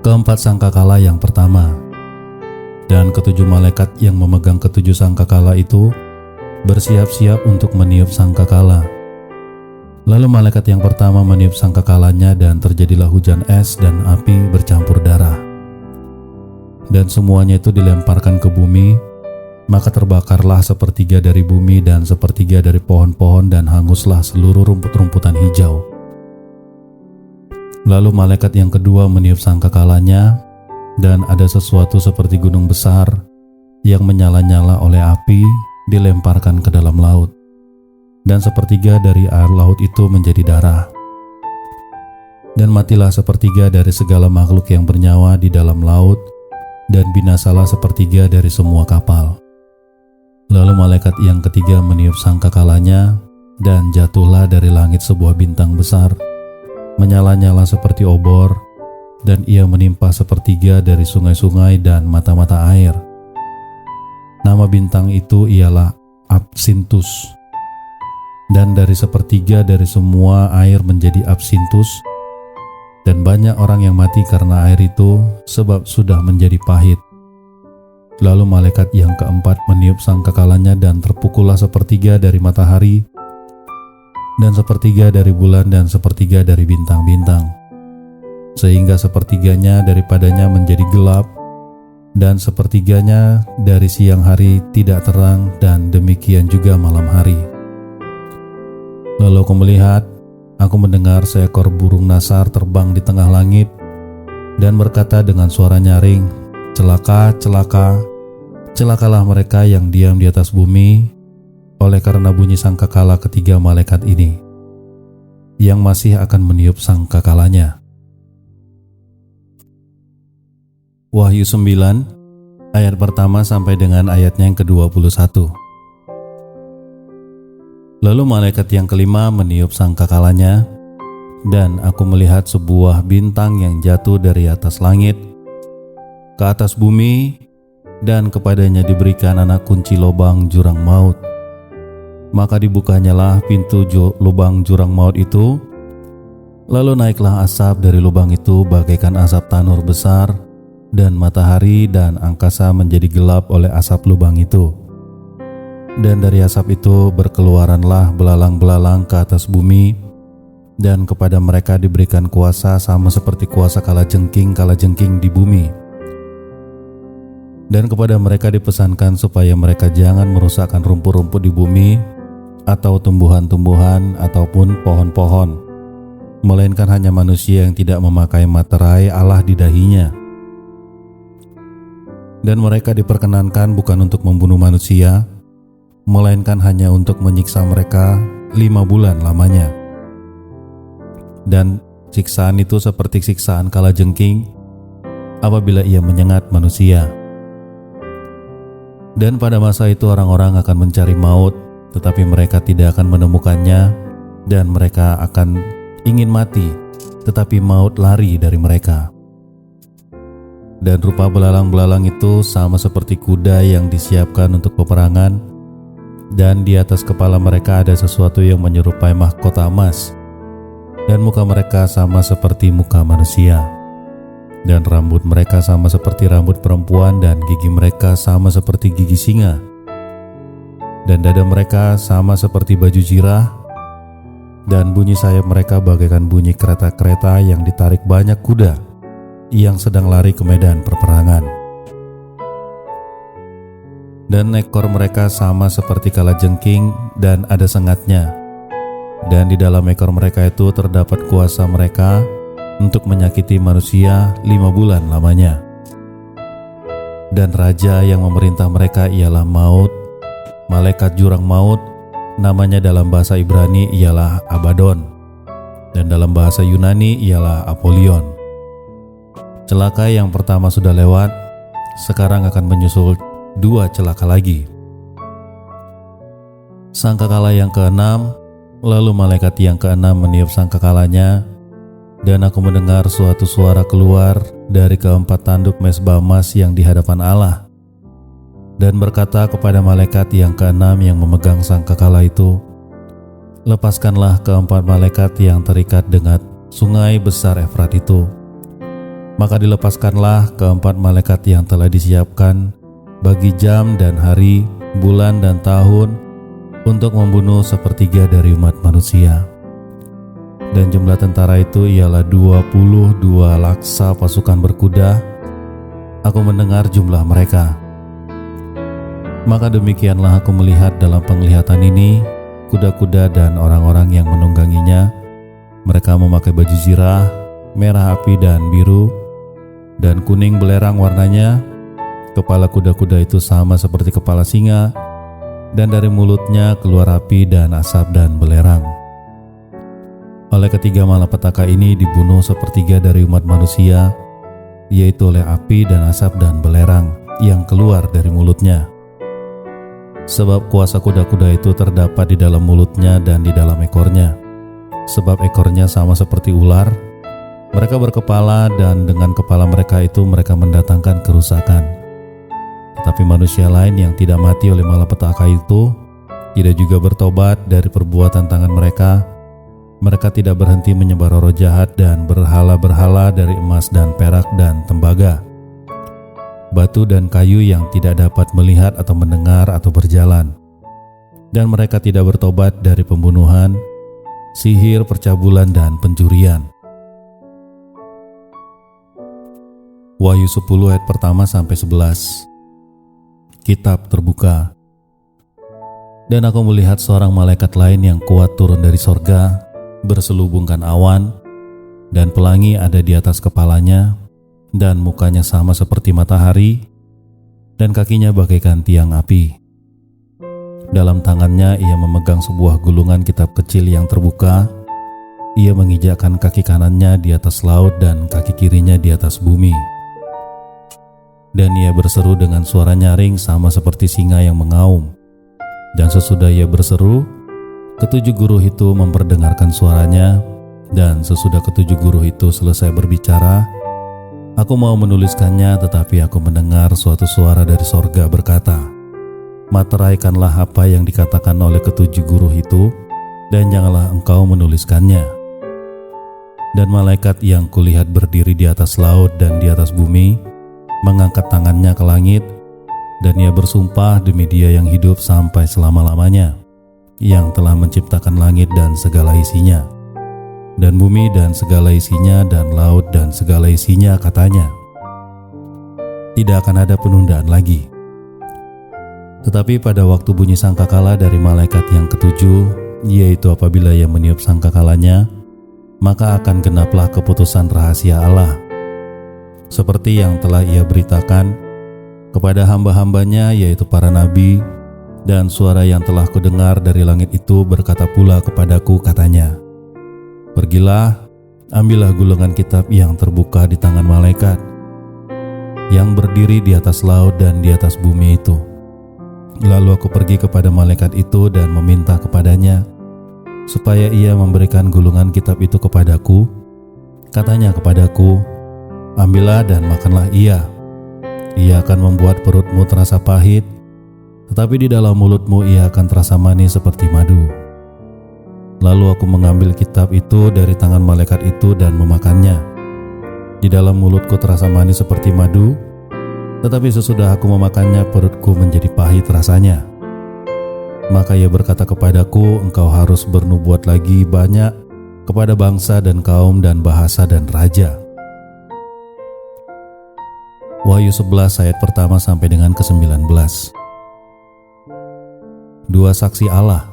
Keempat sangkakala yang pertama, dan ketujuh malaikat yang memegang ketujuh sangkakala itu bersiap-siap untuk meniup sangkakala. Lalu malaikat yang pertama meniup sangkakalanya, dan terjadilah hujan es dan api bercampur darah. Dan semuanya itu dilemparkan ke bumi, maka terbakarlah sepertiga dari bumi dan sepertiga dari pohon-pohon, dan hanguslah seluruh rumput-rumputan hijau. Lalu malaikat yang kedua meniup sangkakalanya, dan ada sesuatu seperti gunung besar yang menyala-nyala oleh api dilemparkan ke dalam laut, dan sepertiga dari air laut itu menjadi darah. Dan matilah sepertiga dari segala makhluk yang bernyawa di dalam laut, dan binasalah sepertiga dari semua kapal. Lalu malaikat yang ketiga meniup sangkakalanya, dan jatuhlah dari langit sebuah bintang besar, menyala-nyala seperti obor, dan ia menimpa sepertiga dari sungai-sungai dan mata-mata air. Nama bintang itu ialah Absintus. Dan dari sepertiga dari semua air menjadi absintus, dan banyak orang yang mati karena air itu, sebab sudah menjadi pahit. Lalu malaikat yang keempat meniup sangkakalanya, dan terpukullah sepertiga dari matahari, dan sepertiga dari bulan, dan sepertiga dari bintang-bintang, sehingga sepertiganya daripadanya menjadi gelap, dan sepertiganya dari siang hari tidak terang, dan demikian juga malam hari. Lalu aku melihat, aku mendengar seekor burung nasar terbang di tengah langit, dan berkata dengan suara nyaring, "Celaka, celaka, celakalah mereka yang diam di atas bumi, oleh karena bunyi sangkakala ketiga malaikat ini, yang masih akan meniup sangkakalanya." Wahyu 9, ayat pertama sampai dengan ayatnya yang ke-21. Lalu malaikat yang kelima meniup sangkakalanya, dan aku melihat sebuah bintang yang jatuh dari atas langit ke atas bumi, dan kepadanya diberikan anak kunci lubang jurang maut. Maka dibukanyalah pintu lubang jurang maut itu, lalu naiklah asap dari lubang itu bagaikan asap tanur besar, dan matahari dan angkasa menjadi gelap oleh asap lubang itu. Dan dari asap itu berkeluaranlah belalang-belalang ke atas bumi, dan kepada mereka diberikan kuasa sama seperti kuasa kalajengking di bumi. Dan kepada mereka dipesankan supaya mereka jangan merusakkan rumput-rumput di bumi, atau tumbuhan-tumbuhan, ataupun pohon-pohon, melainkan hanya manusia yang tidak memakai materai Allah di dahinya. Dan mereka diperkenankan bukan untuk membunuh manusia, melainkan hanya untuk menyiksa mereka 5 bulan lamanya. Dan siksaan itu seperti siksaan kalajengking apabila ia menyengat manusia. Dan pada masa itu orang-orang akan mencari maut, tetapi mereka tidak akan menemukannya, dan mereka akan ingin mati, tetapi maut lari dari mereka. Dan rupa belalang-belalang itu sama seperti kuda yang disiapkan untuk peperangan, dan di atas kepala mereka ada sesuatu yang menyerupai mahkota emas, dan muka mereka sama seperti muka manusia, dan rambut mereka sama seperti rambut perempuan, dan gigi mereka sama seperti gigi singa, dan dada mereka sama seperti baju jirah, dan bunyi sayap mereka bagaikan bunyi kereta-kereta yang ditarik banyak kuda yang sedang lari ke medan perperangan. Dan ekor mereka sama seperti kalajengking dan ada sengatnya, dan di dalam ekor mereka itu terdapat kuasa mereka untuk menyakiti manusia 5 bulan lamanya. Dan raja yang memerintah mereka ialah Maut, malaikat jurang maut, namanya dalam bahasa Ibrani ialah Abaddon. dan dalam bahasa Yunani ialah Apollyon. Celaka yang pertama sudah lewat, sekarang akan menyusul 2 celaka lagi. Sangkakala yang keenam, lalu malaikat yang keenam meniup sangkakalanya, dan aku mendengar suatu suara keluar dari keempat tanduk mezbah emas yang di hadapan Allah, dan berkata kepada malaikat yang keenam yang memegang sangkakala itu, "Lepaskanlah keempat malaikat yang terikat dengan sungai besar Efrat itu." Maka dilepaskanlah keempat malaikat yang telah disiapkan bagi jam dan hari, bulan dan tahun untuk membunuh sepertiga dari umat manusia. Dan jumlah tentara itu ialah 22 laksa pasukan berkuda. Aku mendengar jumlah mereka. Maka demikianlah aku melihat dalam penglihatan ini kuda-kuda dan orang-orang yang menungganginya. Mereka memakai baju zirah, merah api dan biru, dan kuning belerang warnanya. Kepala kuda-kuda itu sama seperti kepala singa, dan dari mulutnya keluar api dan asap dan belerang. Oleh ketiga malapetaka ini dibunuh sepertiga dari umat manusia, yaitu oleh api dan asap dan belerang yang keluar dari mulutnya. Sebab kuasa kuda-kuda itu terdapat di dalam mulutnya dan di dalam ekornya. Sebab ekornya sama seperti ular, mereka berkepala, dan dengan kepala mereka itu mereka mendatangkan kerusakan. Tetapi manusia lain yang tidak mati oleh malapetaka itu tidak juga bertobat dari perbuatan tangan mereka. Mereka tidak berhenti menyebar roh jahat dan berhala-berhala dari emas dan perak dan tembaga, batu dan kayu yang tidak dapat melihat atau mendengar atau berjalan. Dan mereka tidak bertobat dari pembunuhan, sihir, percabulan, dan pencurian. Wahyu 10 ayat pertama sampai 11. Kitab terbuka. Dan aku melihat seorang malaikat lain yang kuat turun dari sorga, berselubungkan awan, dan pelangi ada di atas kepalanya, dan mukanya sama seperti matahari, dan kakinya bagaikan tiang api. Dalam tangannya ia memegang sebuah gulungan kitab kecil yang terbuka. Ia menginjakkan kaki kanannya di atas laut dan kaki kirinya di atas bumi. Dan ia berseru dengan suara nyaring sama seperti singa yang mengaum. Dan sesudah ia berseru, ketujuh guru itu memperdengarkan suaranya, dan sesudah ketujuh guru itu selesai berbicara, aku mau menuliskannya, tetapi aku mendengar suatu suara dari sorga berkata, "Materaikanlah apa yang dikatakan oleh ketujuh guru itu, dan janganlah engkau menuliskannya." Dan malaikat yang kulihat berdiri di atas laut dan di atas bumi, mengangkat tangannya ke langit, dan ia bersumpah demi Dia yang hidup sampai selama-lamanya, yang telah menciptakan langit dan segala isinya, dan bumi dan segala isinya, dan laut dan segala isinya, katanya, tidak akan ada penundaan lagi. Tetapi pada waktu bunyi sangkakala dari malaikat yang ketujuh, yaitu apabila ia meniup sangkakalanya, maka akan genaplah keputusan rahasia Allah, seperti yang telah ia beritakan kepada hamba-hambanya, yaitu para nabi. Dan suara yang telah kudengar dari langit itu berkata pula kepadaku, katanya, "Pergilah, ambillah gulungan kitab yang terbuka di tangan malaikat yang berdiri di atas laut dan di atas bumi itu." Lalu aku pergi kepada malaikat itu dan meminta kepadanya supaya ia memberikan gulungan kitab itu kepadaku. Katanya kepadaku, "Ambillah dan makanlah ia. Ia akan membuat perutmu terasa pahit, tetapi di dalam mulutmu ia akan terasa manis seperti madu." Lalu aku mengambil kitab itu dari tangan malaikat itu dan memakannya. Di dalam mulutku terasa manis seperti madu, tetapi sesudah aku memakannya perutku menjadi pahit rasanya. Maka ia berkata kepadaku, "Engkau harus bernubuat lagi banyak kepada bangsa dan kaum dan bahasa dan raja." Wahyu 11 ayat pertama sampai dengan ke-19. Dua saksi Allah.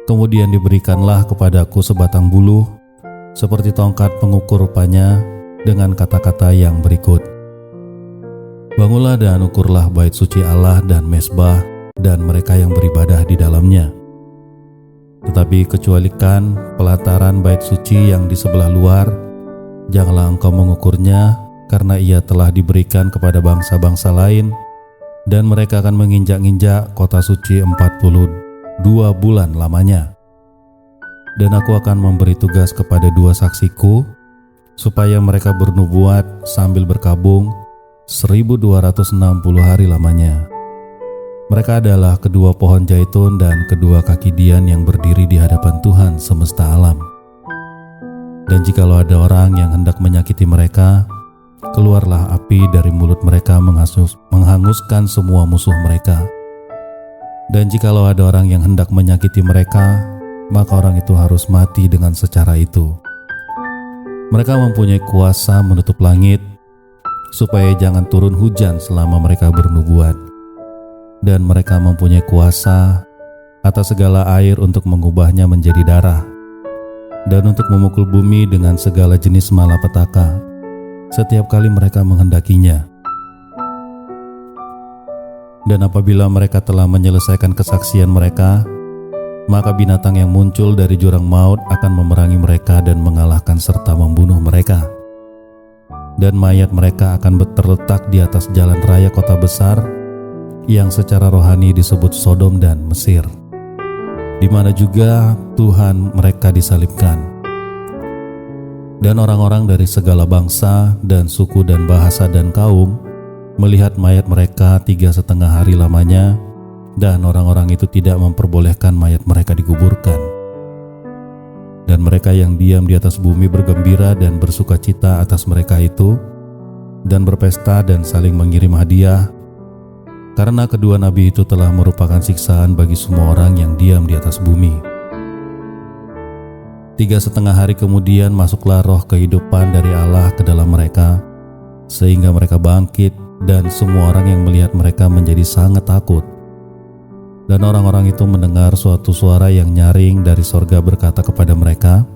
Kemudian diberikanlah kepadaku sebatang buluh seperti tongkat pengukur rupanya, dengan kata-kata yang berikut, "Bangunlah dan ukurlah bait suci Allah dan mezbah dan mereka yang beribadah di dalamnya." Tetapi kecualikan pelataran bait suci yang di sebelah luar, janganlah engkau mengukurnya, karena ia telah diberikan kepada bangsa-bangsa lain, dan mereka akan menginjak-injak kota suci 42 bulan lamanya. Dan aku akan memberi tugas kepada 2 saksiku, supaya mereka bernubuat sambil berkabung 1260 hari lamanya. Mereka adalah kedua pohon zaitun dan kedua kaki dian yang berdiri di hadapan Tuhan semesta alam. Dan jikalau ada orang yang hendak menyakiti mereka, keluarlah api dari mulut mereka menghanguskan semua musuh mereka. Dan jikalau ada orang yang hendak menyakiti mereka, maka orang itu harus mati dengan secara itu. Mereka mempunyai kuasa menutup langit, supaya jangan turun hujan selama mereka bernubuat. Dan mereka mempunyai kuasa atas segala air untuk mengubahnya menjadi darah, dan untuk memukul bumi dengan segala jenis malapetaka setiap kali mereka menghendakinya. Dan apabila mereka telah menyelesaikan kesaksian mereka, maka binatang yang muncul dari jurang maut akan memerangi mereka dan mengalahkan serta membunuh mereka. Dan mayat mereka akan terletak di atas jalan raya kota besar yang secara rohani disebut Sodom dan Mesir, di mana juga Tuhan mereka disalibkan. Dan orang-orang dari segala bangsa dan suku dan bahasa dan kaum melihat mayat mereka 3,5 hari lamanya, dan orang-orang itu tidak memperbolehkan mayat mereka dikuburkan. Dan mereka yang diam di atas bumi bergembira dan bersukacita atas mereka itu, dan berpesta dan saling mengirim hadiah, karena kedua nabi itu telah merupakan siksaan bagi semua orang yang diam di atas bumi. 3,5 hari kemudian masuklah roh kehidupan dari Allah ke dalam mereka, sehingga mereka bangkit, dan semua orang yang melihat mereka menjadi sangat takut. Dan orang-orang itu mendengar suatu suara yang nyaring dari sorga berkata kepada mereka,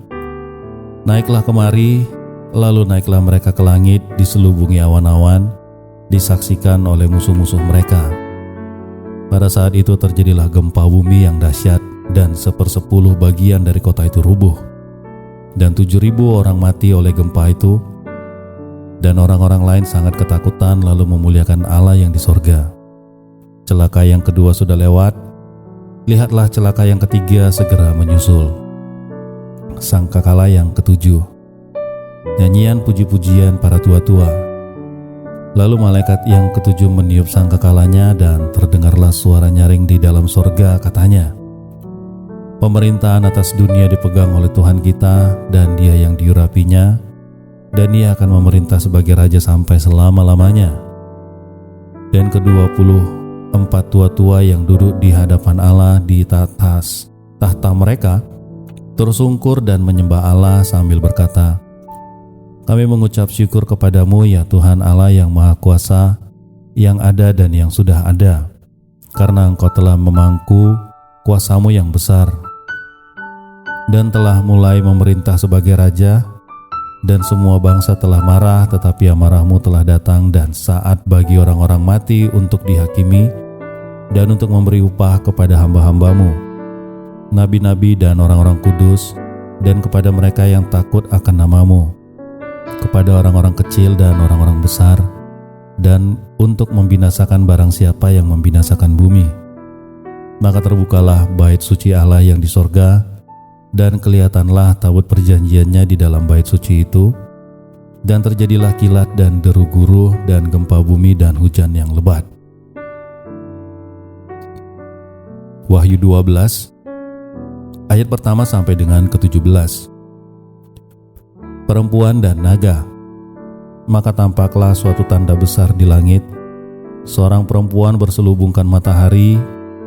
"Naiklah kemari." Lalu naiklah mereka ke langit, diselubungi awan-awan, disaksikan oleh musuh-musuh mereka. Pada saat itu terjadilah gempa bumi yang dahsyat, dan 1/10 bagian dari kota itu rubuh, dan 7.000 orang mati oleh gempa itu. Dan orang-orang lain sangat ketakutan lalu memuliakan Allah yang di sorga. Celaka yang kedua sudah lewat, lihatlah celaka yang ketiga segera menyusul. Sangkakala yang ketujuh, nyanyian puji-pujian para tua-tua. Lalu malaikat yang ketujuh meniup sangkakalanya, dan terdengarlah suara nyaring di dalam sorga, katanya, "Pemerintahan atas dunia dipegang oleh Tuhan kita, dan Dia yang diurapinya, dan Ia akan memerintah sebagai Raja sampai selama-lamanya." Dan ke-24 tua-tua yang duduk di hadapan Allah di atas tahta mereka tersungkur dan menyembah Allah sambil berkata, "Kami mengucap syukur kepadamu ya Tuhan Allah yang Maha Kuasa, yang ada dan yang sudah ada, karena Engkau telah memangku kuasamu yang besar, dan telah mulai memerintah sebagai Raja, dan semua bangsa telah marah, tetapi amarahmu telah datang, dan saat bagi orang-orang mati untuk dihakimi, dan untuk memberi upah kepada hamba-hambamu, nabi-nabi dan orang-orang kudus, dan kepada mereka yang takut akan namamu, kepada orang-orang kecil dan orang-orang besar, dan untuk membinasakan barang siapa yang membinasakan bumi." Maka terbukalah bait suci Allah yang di sorga, dan kelihatanlah tabut perjanjiannya di dalam bait suci itu, dan terjadilah kilat dan deru guruh dan gempa bumi dan hujan yang lebat. Wahyu 12 ayat pertama sampai dengan ke-17. Perempuan dan naga. Maka tampaklah suatu tanda besar di langit, seorang perempuan berselubungkan matahari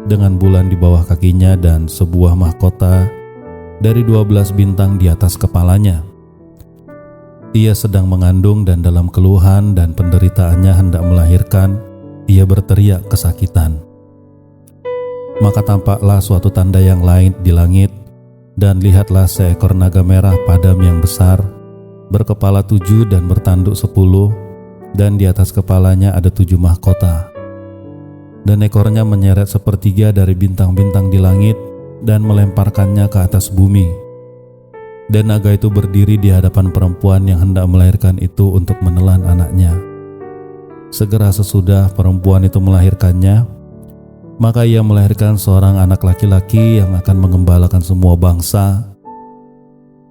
dengan bulan di bawah kakinya, dan sebuah mahkota dari 12 bintang di atas kepalanya. Ia sedang mengandung, dan dalam keluhan dan penderitaannya hendak melahirkan, ia berteriak kesakitan. Maka tampaklah suatu tanda yang lain di langit, dan lihatlah seekor naga merah padam yang besar, berkepala 7 dan bertanduk 10, dan di atas kepalanya ada 7 mahkota. Dan ekornya menyeret 1/3 dari bintang-bintang di langit, dan melemparkannya ke atas bumi. Dan naga itu berdiri di hadapan perempuan yang hendak melahirkan itu untuk menelan anaknya. Segera sesudah perempuan itu melahirkannya, maka ia melahirkan seorang anak laki-laki yang akan mengembalakan semua bangsa.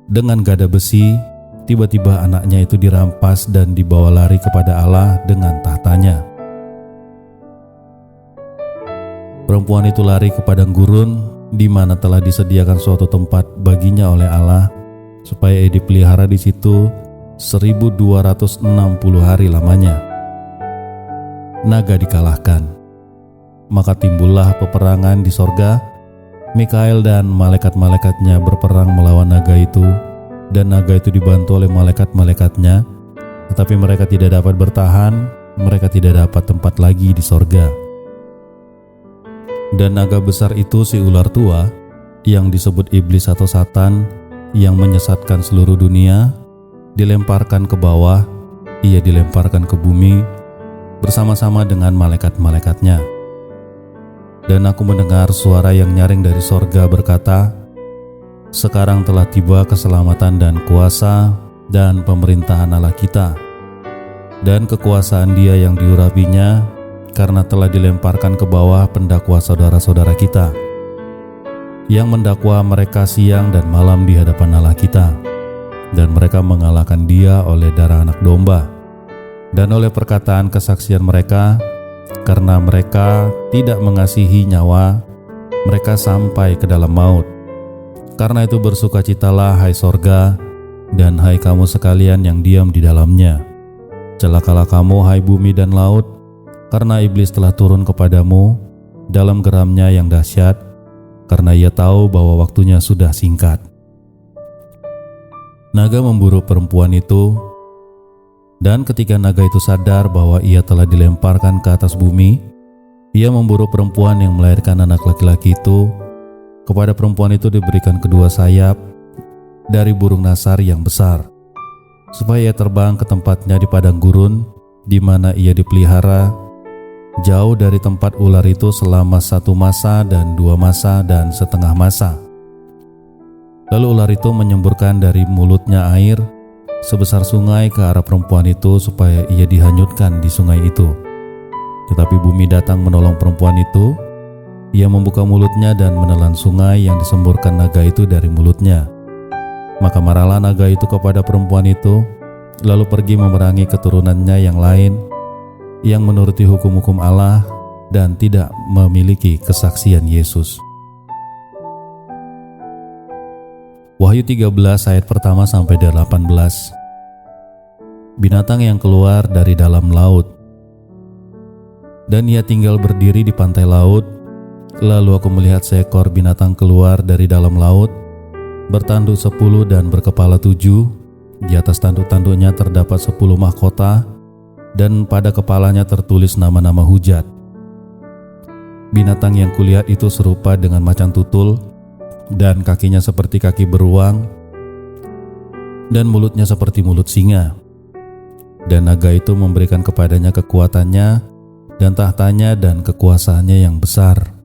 Dengan gada besi, tiba-tiba anaknya itu dirampas dan dibawa lari kepada Allah dengan tahtanya. Perempuan itu lari ke padang gurun, di mana telah disediakan suatu tempat baginya oleh Allah, supaya ia dipelihara di situ 1260 hari lamanya. Naga dikalahkan, maka timbullah peperangan di sorga. Mikael dan malaikat-malaikatnya berperang melawan naga itu, dan naga itu dibantu oleh malaikat-malaikatnya, tetapi mereka tidak dapat bertahan, mereka tidak dapat tempat lagi di sorga. Dan naga besar itu si ular tua, yang disebut iblis atau Satan, yang menyesatkan seluruh dunia, dilemparkan ke bawah, ia dilemparkan ke bumi, bersama-sama dengan malaikat-malaikatnya. Dan aku mendengar suara yang nyaring dari sorga berkata, "Sekarang telah tiba keselamatan dan kuasa dan pemerintahan Allah kita, dan kekuasaan Dia yang diurapinya, karena telah dilemparkan ke bawah pendakwa saudara-saudara kita, yang mendakwa mereka siang dan malam di hadapan Allah kita, dan mereka mengalahkan Dia oleh darah anak domba, dan oleh perkataan kesaksian mereka, karena mereka tidak mengasihi nyawa mereka sampai ke dalam maut. Karena itu bersukacitalah hai sorga, dan hai kamu sekalian yang diam di dalamnya. Celakalah kamu hai bumi dan laut, karena iblis telah turun kepadamu dalam geramnya yang dahsyat, karena ia tahu bahwa waktunya sudah singkat." Naga memburu perempuan itu, dan ketika naga itu sadar bahwa ia telah dilemparkan ke atas bumi, ia memburu perempuan yang melahirkan anak laki-laki itu. Kepada perempuan itu diberikan kedua sayap dari burung nasar yang besar, supaya ia terbang ke tempatnya di padang gurun, di mana ia dipelihara, jauh dari tempat ular itu selama 1 masa dan 2 masa dan setengah masa. Lalu ular itu menyemburkan dari mulutnya air sebesar sungai ke arah perempuan itu, supaya ia dihanyutkan di sungai itu. Tetapi bumi datang menolong perempuan itu. Ia membuka mulutnya dan menelan sungai yang disemburkan naga itu dari mulutnya. Maka marahlah naga itu kepada perempuan itu, lalu pergi memerangi keturunannya yang lain, yang menuruti hukum-hukum Allah dan tidak memiliki kesaksian Yesus. Wahyu 13 ayat pertama sampai 18. Binatang yang keluar dari dalam laut. Dan ia tinggal berdiri di pantai laut. Lalu aku melihat seekor binatang keluar dari dalam laut, bertanduk 10 dan berkepala 7. Di atas tanduk-tanduknya terdapat 10 mahkota, dan pada kepalanya tertulis nama-nama hujat. Binatang yang kulihat itu serupa dengan macan tutul, dan kakinya seperti kaki beruang, dan mulutnya seperti mulut singa. Dan naga itu memberikan kepadanya kekuatannya dan tahtanya dan kekuasaannya yang besar.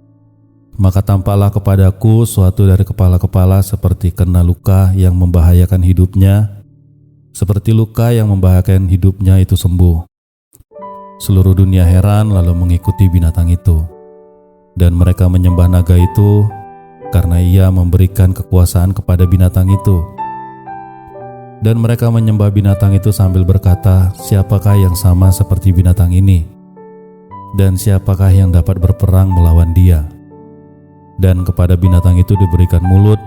Maka tampaklah kepadaku suatu dari kepala-kepala seperti kena luka yang membahayakan hidupnya, seperti luka yang membahayakan hidupnya itu sembuh. Seluruh dunia heran lalu mengikuti binatang itu, dan mereka menyembah naga itu karena ia memberikan kekuasaan kepada binatang itu. Dan mereka menyembah binatang itu sambil berkata, "Siapakah yang sama seperti binatang ini? Dan siapakah yang dapat berperang melawan dia?" Dan kepada binatang itu diberikan mulut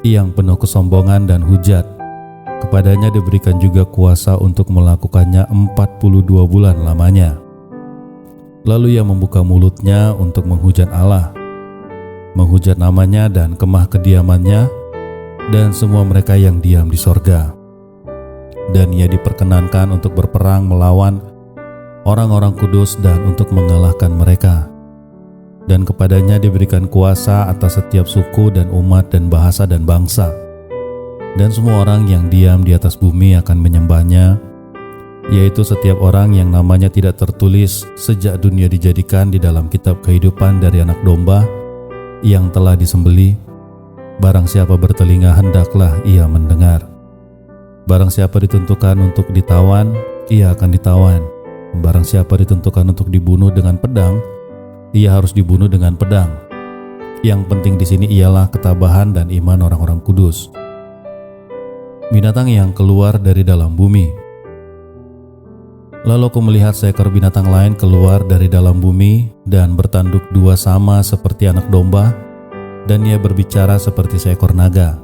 yang penuh kesombongan dan hujat. Kepadanya diberikan juga kuasa untuk melakukannya 42 bulan lamanya. Lalu ia membuka mulutnya untuk menghujat Allah, menghujat namanya dan kemah kediamannya, dan semua mereka yang diam di sorga. Dan ia diperkenankan untuk berperang melawan orang-orang kudus dan untuk mengalahkan mereka. Dan kepadanya diberikan kuasa atas setiap suku dan umat dan bahasa dan bangsa. Dan semua orang yang diam di atas bumi akan menyembahnya, yaitu setiap orang yang namanya tidak tertulis sejak dunia dijadikan di dalam kitab kehidupan dari Anak Domba yang telah disembelih. Barang siapa bertelinga hendaklah ia mendengar. Barang siapa ditentukan untuk ditawan, ia akan ditawan. Barang siapa ditentukan untuk dibunuh dengan pedang, ia harus dibunuh dengan pedang. Yang penting di sini ialah ketabahan dan iman orang-orang kudus. Binatang yang keluar dari dalam bumi. Lalu aku melihat seekor binatang lain keluar dari dalam bumi dan bertanduk dua sama seperti anak domba, dan ia berbicara seperti seekor naga.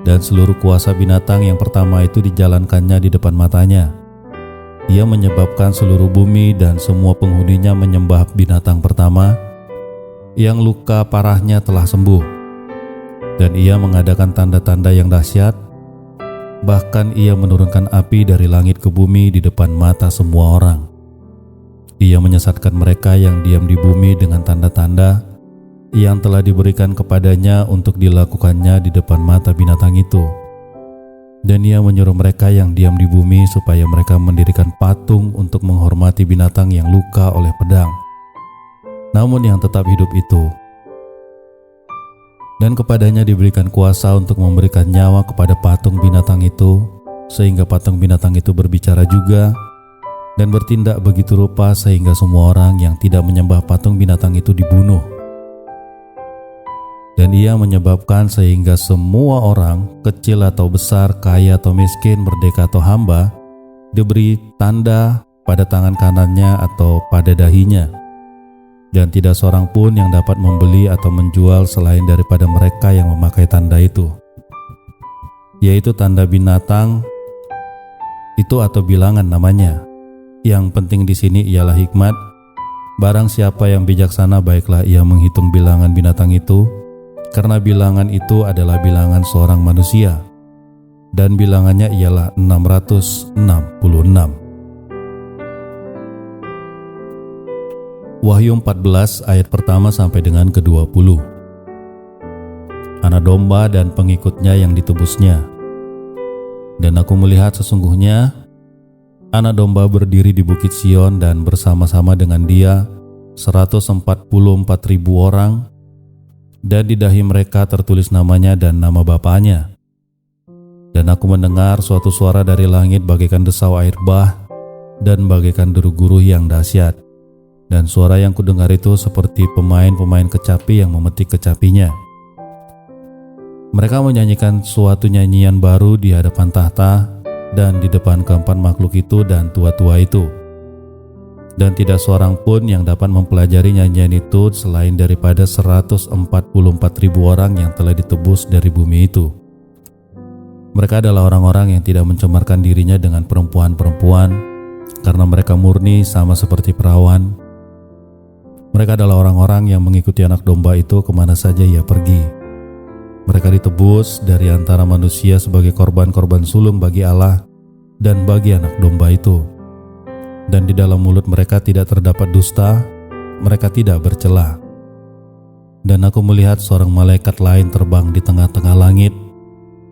Dan seluruh kuasa binatang yang pertama itu dijalankannya di depan matanya. Ia menyebabkan seluruh bumi dan semua penghuninya menyembah binatang pertama yang luka parahnya telah sembuh. Dan ia mengadakan tanda-tanda yang dahsyat. Bahkan ia menurunkan api dari langit ke bumi di depan mata semua orang. Ia menyesatkan mereka yang diam di bumi dengan tanda-tanda yang telah diberikan kepadanya untuk dilakukannya di depan mata binatang itu. Dan ia menyuruh mereka yang diam di bumi supaya mereka mendirikan patung untuk menghormati binatang yang luka oleh pedang, namun yang tetap hidup itu. Dan kepadanya diberikan kuasa untuk memberikan nyawa kepada patung binatang itu, sehingga patung binatang itu berbicara juga dan bertindak begitu rupa sehingga semua orang yang tidak menyembah patung binatang itu dibunuh. Dan ia menyebabkan sehingga semua orang, kecil atau besar, kaya atau miskin, merdeka atau hamba, diberi tanda pada tangan kanannya atau pada dahinya. Dan tidak seorang pun yang dapat membeli atau menjual selain daripada mereka yang memakai tanda itu, yaitu tanda binatang itu atau bilangan namanya. Yang penting di sini ialah hikmat. Barang siapa yang bijaksana, baiklah ia menghitung bilangan binatang itu, karena bilangan itu adalah bilangan seorang manusia, dan bilangannya ialah 666. Wahyu 14 ayat pertama sampai dengan ke-20. Anak domba dan pengikutnya yang ditebusnya. Dan aku melihat sesungguhnya anak domba berdiri di bukit Sion, dan bersama-sama dengan dia 144.000 orang, dan di dahi mereka tertulis namanya dan nama bapaknya. Dan aku mendengar suatu suara dari langit bagaikan desau air bah dan bagaikan deru guruh yang dahsyat. Dan suara yang kudengar itu seperti pemain-pemain kecapi yang memetik kecapinya. Mereka menyanyikan suatu nyanyian baru di hadapan tahta dan di depan keempat makhluk itu dan tua-tua itu. Dan tidak seorang pun yang dapat mempelajari nyanyian itu selain daripada 144.000 orang yang telah ditebus dari bumi itu. Mereka adalah orang-orang yang tidak mencemarkan dirinya dengan perempuan-perempuan, karena mereka murni sama seperti perawan. Mereka adalah orang-orang yang mengikuti anak domba itu kemana saja ia pergi. Mereka ditebus dari antara manusia sebagai korban-korban sulung bagi Allah dan bagi anak domba itu. Dan di dalam mulut mereka tidak terdapat dusta, mereka tidak bercela. Dan aku melihat seorang malaikat lain terbang di tengah-tengah langit,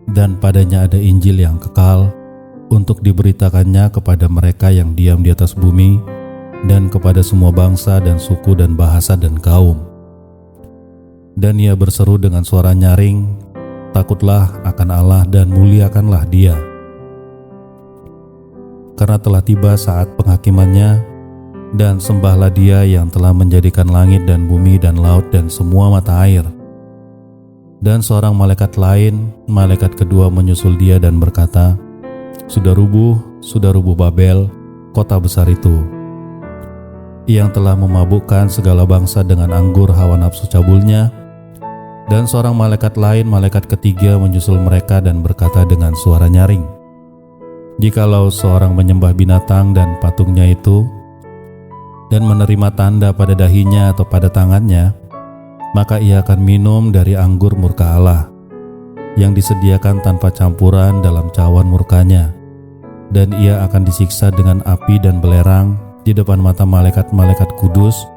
dan padanya ada Injil yang kekal untuk diberitakannya kepada mereka yang diam di atas bumi, dan kepada semua bangsa dan suku dan bahasa dan kaum. Dan ia berseru dengan suara nyaring, "Takutlah akan Allah dan muliakanlah Dia, karena telah tiba saat penghakimannya, dan sembahlah Dia yang telah menjadikan langit dan bumi dan laut dan semua mata air." Dan seorang malaikat lain, malaikat kedua, menyusul dia dan berkata, sudah rubuh Babel, kota besar itu, yang telah memabukkan segala bangsa dengan anggur hawa nafsu cabulnya." Dan seorang malaikat lain, malaikat ketiga, menyusul mereka dan berkata dengan suara nyaring, "Jikalau seorang menyembah binatang dan patungnya itu, dan menerima tanda pada dahinya atau pada tangannya, maka ia akan minum dari anggur murka Allah, yang disediakan tanpa campuran dalam cawan murkanya, dan ia akan disiksa dengan api dan belerang di depan mata malaikat-malaikat kudus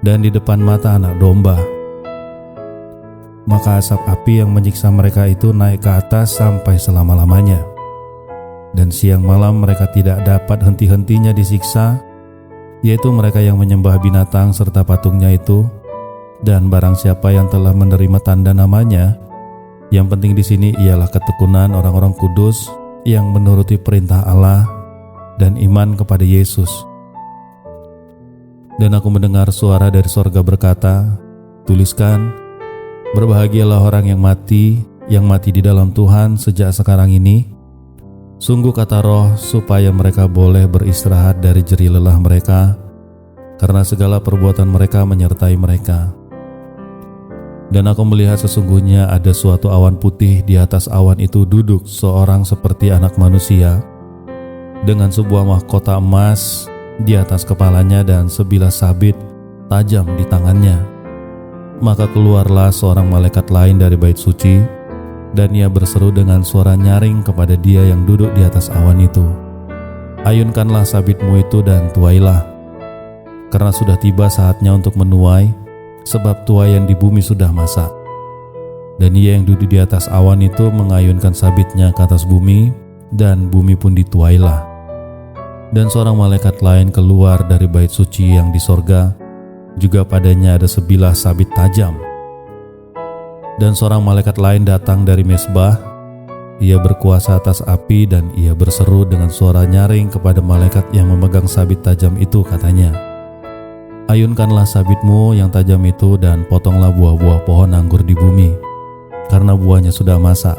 dan di depan mata anak domba. Maka asap api yang menyiksa mereka itu naik ke atas sampai selama-lamanya, dan siang malam mereka tidak dapat henti-hentinya disiksa, yaitu mereka yang menyembah binatang serta patungnya itu, Dan barang siapa yang telah menerima tanda namanya, yang penting di sini ialah ketekunan orang-orang kudus yang menuruti perintah Allah dan iman kepada Yesus. Dan aku mendengar suara dari sorga berkata, "Tuliskan, berbahagialah orang yang mati di dalam Tuhan sejak sekarang ini. Sungguh kata Roh, supaya mereka boleh beristirahat dari jerih lelah mereka, karena segala perbuatan mereka menyertai mereka." Dan aku melihat sesungguhnya ada suatu awan putih, di atas awan itu duduk seorang seperti anak manusia, dengan sebuah mahkota emas di atas kepalanya dan sebilah sabit tajam di tangannya. Maka keluarlah seorang malaikat lain dari bait suci, dan ia berseru dengan suara nyaring kepada dia yang duduk di atas awan itu, "Ayunkanlah sabitmu itu dan tuailah, karena sudah tiba saatnya untuk menuai, sebab tuaian di bumi sudah masak." Dan ia yang duduk di atas awan itu mengayunkan sabitnya ke atas bumi, dan bumi pun dituailah. Dan seorang malaikat lain keluar dari bait suci yang di sorga, juga padanya ada sebilah sabit tajam. Dan seorang malaikat lain datang dari mezbah, ia berkuasa atas api, dan ia berseru dengan suara nyaring kepada malaikat yang memegang sabit tajam itu, katanya, "Ayunkanlah sabitmu yang tajam itu dan potonglah buah-buah pohon anggur di bumi, karena buahnya sudah masak."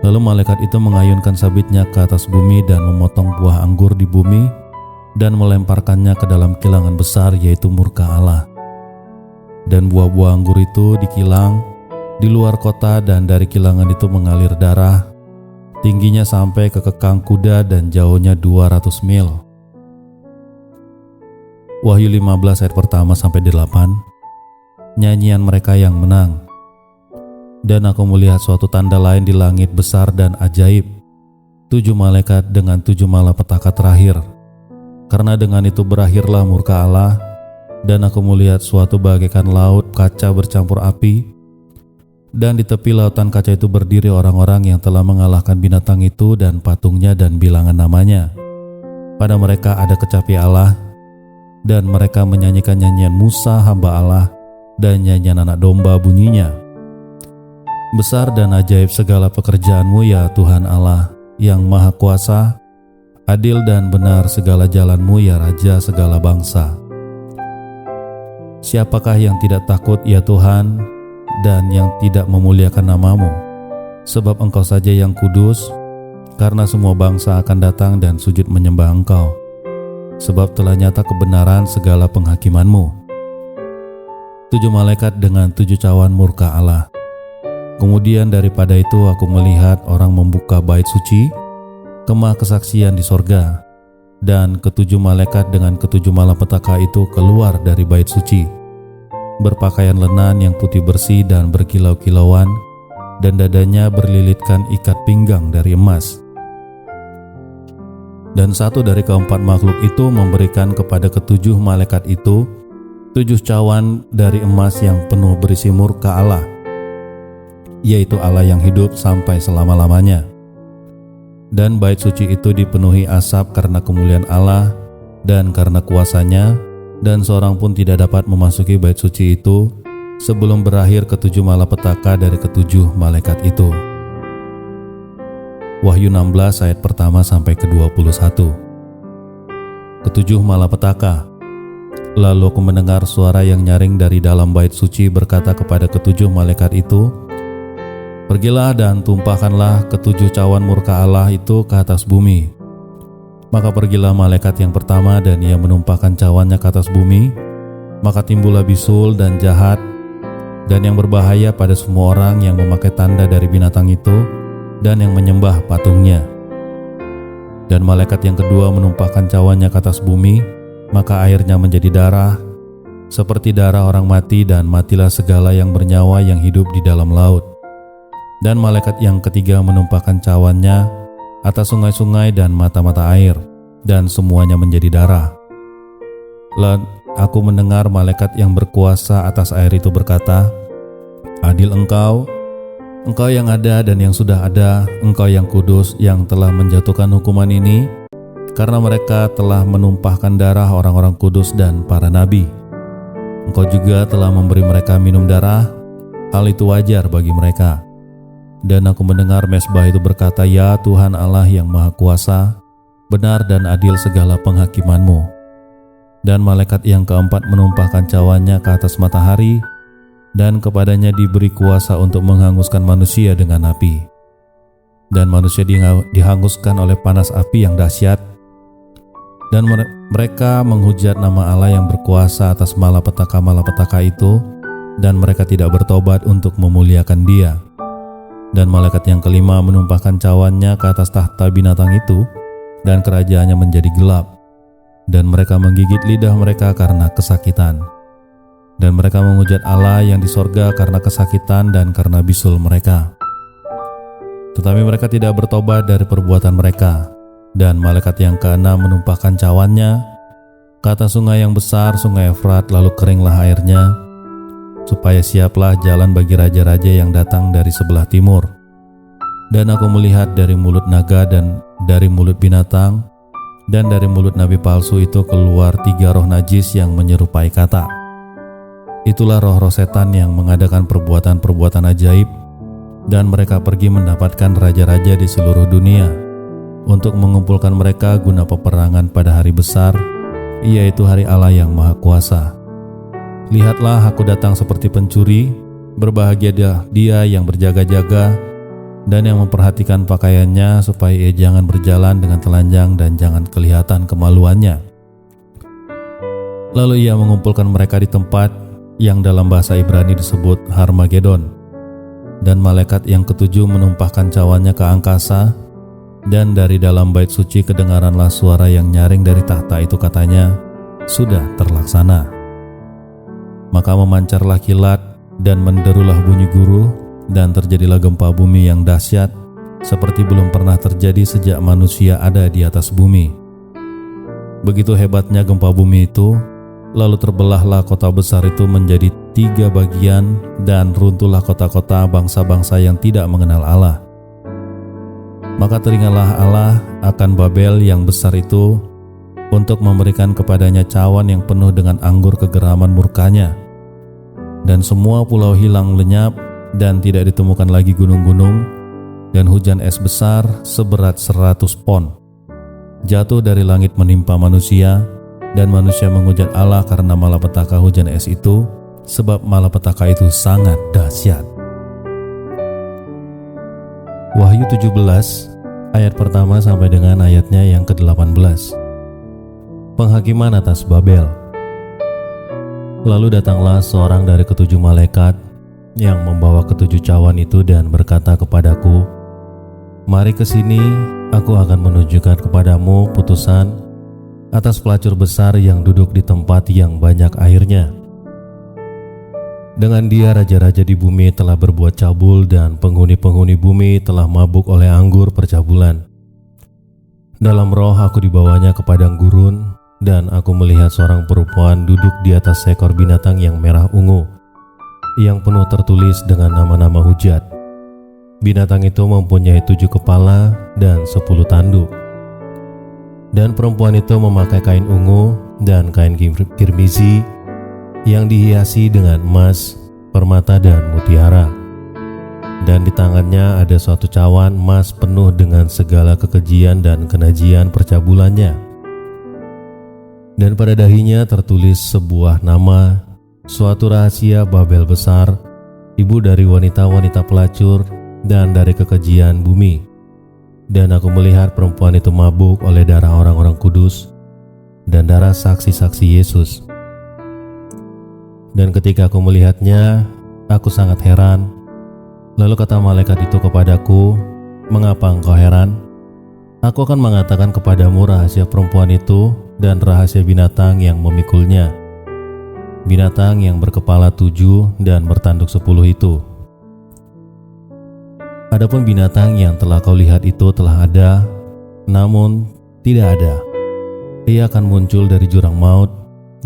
Lalu malaikat itu mengayunkan sabitnya ke atas bumi dan memotong buah anggur di bumi dan melemparkannya ke dalam kilangan besar, yaitu murka Allah. Dan buah-buah anggur itu dikilang di luar kota, dan dari kilangan itu mengalir darah, tingginya sampai ke kekang kuda dan jauhnya 200 mil. Wahyu 15 ayat pertama sampai 8. Nyanyian mereka yang menang. Dan aku melihat suatu tanda lain di langit besar dan ajaib, 7 malaikat dengan 7 malapetaka terakhir, karena dengan itu berakhirlah murka Allah. Dan aku melihat suatu bagaikan laut kaca bercampur api, dan di tepi lautan kaca itu berdiri orang-orang yang telah mengalahkan binatang itu dan patungnya dan bilangan namanya. Pada mereka ada kecapi Allah, dan mereka menyanyikan nyanyian Musa hamba Allah dan nyanyian anak domba bunyinya, "Besar dan ajaib segala pekerjaanmu ya Tuhan Allah yang maha kuasa, adil dan benar segala jalanmu ya Raja segala bangsa. Siapakah yang tidak takut ya Tuhan, dan yang tidak memuliakan namamu? Sebab Engkau saja yang kudus, karena semua bangsa akan datang dan sujud menyembah Engkau, sebab telah nyata kebenaran segala penghakimanmu." 7 malaikat dengan 7 cawan murka Allah. Kemudian daripada itu aku melihat orang membuka bait suci, kemah kesaksian di sorga, dan ke-7 malaikat dengan ke-7 malapetaka itu keluar dari bait suci, berpakaian lenan yang putih bersih dan berkilau-kilauan, dan dadanya berlilitkan ikat pinggang dari emas. Dan satu dari keempat makhluk itu memberikan kepada ke-7 malaikat itu 7 cawan dari emas yang penuh berisi murka Allah, yaitu Allah yang hidup sampai selama-lamanya. Dan bait suci itu dipenuhi asap karena kemuliaan Allah dan karena kuasanya, dan seorang pun tidak dapat memasuki bait suci itu sebelum berakhir ke-7 malapetaka dari ke-7 malaikat itu. Wahyu 16 ayat pertama sampai ke-21. Ke-7 malapetaka. Lalu aku mendengar suara yang nyaring dari dalam bait suci berkata kepada ke-7 malaikat itu, "Pergilah dan tumpahkanlah ke-7 cawan murka Allah itu ke atas bumi." Maka pergilah malaikat yang pertama, dan ia menumpahkan cawannya ke atas bumi. Maka timbullah bisul dan jahat dan yang berbahaya pada semua orang yang memakai tanda dari binatang itu dan yang menyembah patungnya. Dan malaikat yang kedua menumpahkan cawannya ke atas bumi, maka airnya menjadi darah, seperti darah orang mati, dan matilah segala yang bernyawa yang hidup di dalam laut. Dan malaikat yang ketiga menumpahkan cawannya atas sungai-sungai dan mata-mata air, dan semuanya menjadi darah. Lalu aku mendengar malaikat yang berkuasa atas air itu berkata, "Adil Engkau yang ada dan yang sudah ada, Engkau yang kudus, yang telah menjatuhkan hukuman ini, karena mereka telah menumpahkan darah orang-orang kudus dan para nabi. Engkau juga telah memberi mereka minum darah, hal itu wajar bagi mereka. Dan aku mendengar mezbah itu berkata, Ya Tuhan Allah yang Maha Kuasa, benar dan adil segala penghakiman-Mu. Dan malaikat yang keempat menumpahkan cawannya ke atas matahari, dan kepadanya diberi kuasa untuk menghanguskan manusia dengan api. Dan manusia dihanguskan oleh panas api yang dahsyat. Dan mereka menghujat nama Allah yang berkuasa atas malapetaka-malapetaka itu, dan mereka tidak bertobat untuk memuliakan Dia. Dan malaikat yang kelima menumpahkan cawannya ke atas tahta binatang itu, dan kerajaannya menjadi gelap. Dan mereka menggigit lidah mereka karena kesakitan. Dan mereka menghujat Allah yang di sorga karena kesakitan dan karena bisul mereka. Tetapi mereka tidak bertobat dari perbuatan mereka. Dan malaikat yang keenam menumpahkan cawannya ke atas sungai yang besar, sungai Efrat, lalu keringlah airnya, supaya siaplah jalan bagi raja-raja yang datang dari sebelah timur. Dan aku melihat dari mulut naga dan dari mulut binatang dan dari mulut nabi palsu itu keluar 3 roh najis yang menyerupai kata. Itulah roh-roh setan yang mengadakan perbuatan-perbuatan ajaib, dan mereka pergi mendapatkan raja-raja di seluruh dunia untuk mengumpulkan mereka guna peperangan pada hari besar, yaitu hari Allah yang Maha Kuasa. Lihatlah, aku datang seperti pencuri, berbahagia dia yang berjaga-jaga dan yang memperhatikan pakaiannya supaya ia jangan berjalan dengan telanjang dan jangan kelihatan kemaluannya. Lalu ia mengumpulkan mereka di tempat yang dalam bahasa Ibrani disebut Harmagedon. Dan malaikat yang ketujuh menumpahkan cawannya ke angkasa, dan dari dalam bait suci kedengaranlah suara yang nyaring dari tahta itu, katanya, sudah terlaksana. Maka memancarlah kilat dan menderulah bunyi guru, dan terjadilah gempa bumi yang dahsyat seperti belum pernah terjadi sejak manusia ada di atas bumi. Begitu hebatnya gempa bumi itu, lalu terbelahlah kota besar itu menjadi 3 bagian, dan runtuhlah kota-kota bangsa-bangsa yang tidak mengenal Allah. Maka teringatlah Allah akan Babel yang besar itu untuk memberikan kepadanya cawan yang penuh dengan anggur kegeraman murkanya. Dan semua pulau hilang lenyap, dan tidak ditemukan lagi gunung-gunung, dan hujan es besar seberat 100 pon jatuh dari langit menimpa manusia, dan manusia menghujat Allah karena malapetaka hujan es itu, sebab malapetaka itu sangat dahsyat. Wahyu 17 ayat pertama sampai dengan ayatnya yang ke-18. Penghakiman atas Babel. Lalu datanglah seorang dari ketujuh malaikat yang membawa ketujuh cawan itu dan berkata kepadaku, Mari ke sini, aku akan menunjukkan kepadamu putusan atas pelacur besar yang duduk di tempat yang banyak airnya. Dengan dia raja-raja di bumi telah berbuat cabul, dan penghuni-penghuni bumi telah mabuk oleh anggur percabulan. Dalam roh aku dibawanya ke padang gurun, dan aku melihat seorang perempuan duduk di atas seekor binatang yang merah ungu, yang penuh tertulis dengan nama-nama hujat. Binatang itu mempunyai 7 kepala dan 10 tanduk. Dan perempuan itu memakai kain ungu dan kain kirmizi yang dihiasi dengan emas, permata, dan mutiara. Dan di tangannya ada suatu cawan emas penuh dengan segala kekejian dan kenajian percabulannya. Dan pada dahinya tertulis sebuah nama, suatu rahasia Babel besar, ibu dari wanita-wanita pelacur dan dari kekejian bumi. Dan aku melihat perempuan itu mabuk oleh darah orang-orang kudus dan darah saksi-saksi Yesus. Dan ketika aku melihatnya, aku sangat heran. Lalu kata malaikat itu kepadaku, Mengapa engkau heran? Aku akan mengatakan kepadamu rahasia perempuan itu dan rahasia binatang yang memikulnya, binatang yang berkepala 7 dan bertanduk 10 itu. Adapun binatang yang telah kau lihat itu telah ada, namun tidak ada. Ia akan muncul dari jurang maut,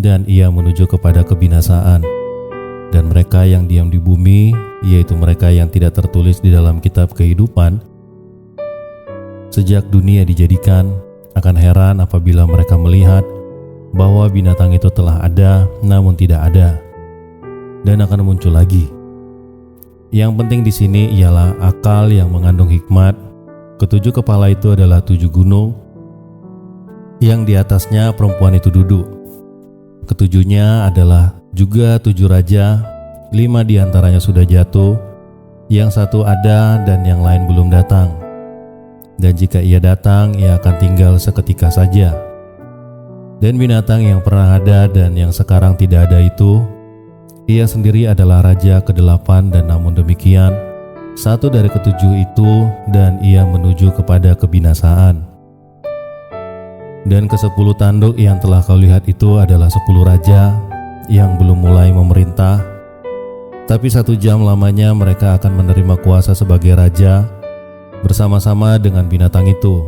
dan ia menuju kepada kebinasaan. Dan mereka yang diam di bumi, yaitu mereka yang tidak tertulis di dalam kitab kehidupan sejak dunia dijadikan, akan heran apabila mereka melihat bahwa binatang itu telah ada, namun tidak ada, dan akan muncul lagi. Yang penting di sini ialah akal yang mengandung hikmat. Ketujuh kepala itu adalah 7 gunung yang di atasnya perempuan itu duduk. Ketujuhnya adalah juga 7 raja, 5 diantaranya sudah jatuh, yang satu ada dan yang lain belum datang. Dan jika ia datang, ia akan tinggal seketika saja. Dan binatang yang pernah ada dan yang sekarang tidak ada itu, ia sendiri adalah raja ke-8, dan namun demikian, satu dari ketujuh itu dan ia menuju kepada kebinasaan. Dan ke-10 tanduk yang telah kau lihat itu adalah 10 raja yang belum mulai memerintah, tapi 1 jam lamanya mereka akan menerima kuasa sebagai raja bersama-sama dengan binatang itu.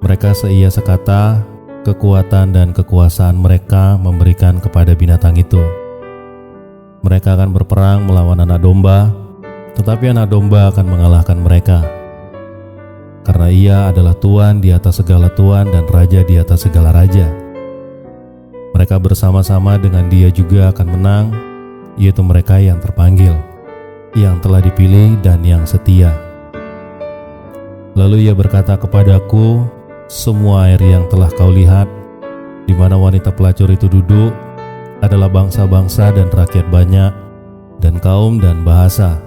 Mereka seia sekata, kekuatan dan kekuasaan mereka memberikan kepada binatang itu. Mereka akan berperang melawan anak domba, tetapi anak domba akan mengalahkan mereka. Karena ia adalah Tuhan di atas segala Tuhan dan Raja di atas segala Raja. Mereka bersama-sama dengan dia juga akan menang, yaitu mereka yang terpanggil, yang telah dipilih dan yang setia. Lalu ia berkata kepadaku, semua air yang telah kau lihat, di mana wanita pelacur itu duduk, adalah bangsa-bangsa dan rakyat banyak, dan kaum dan bahasa.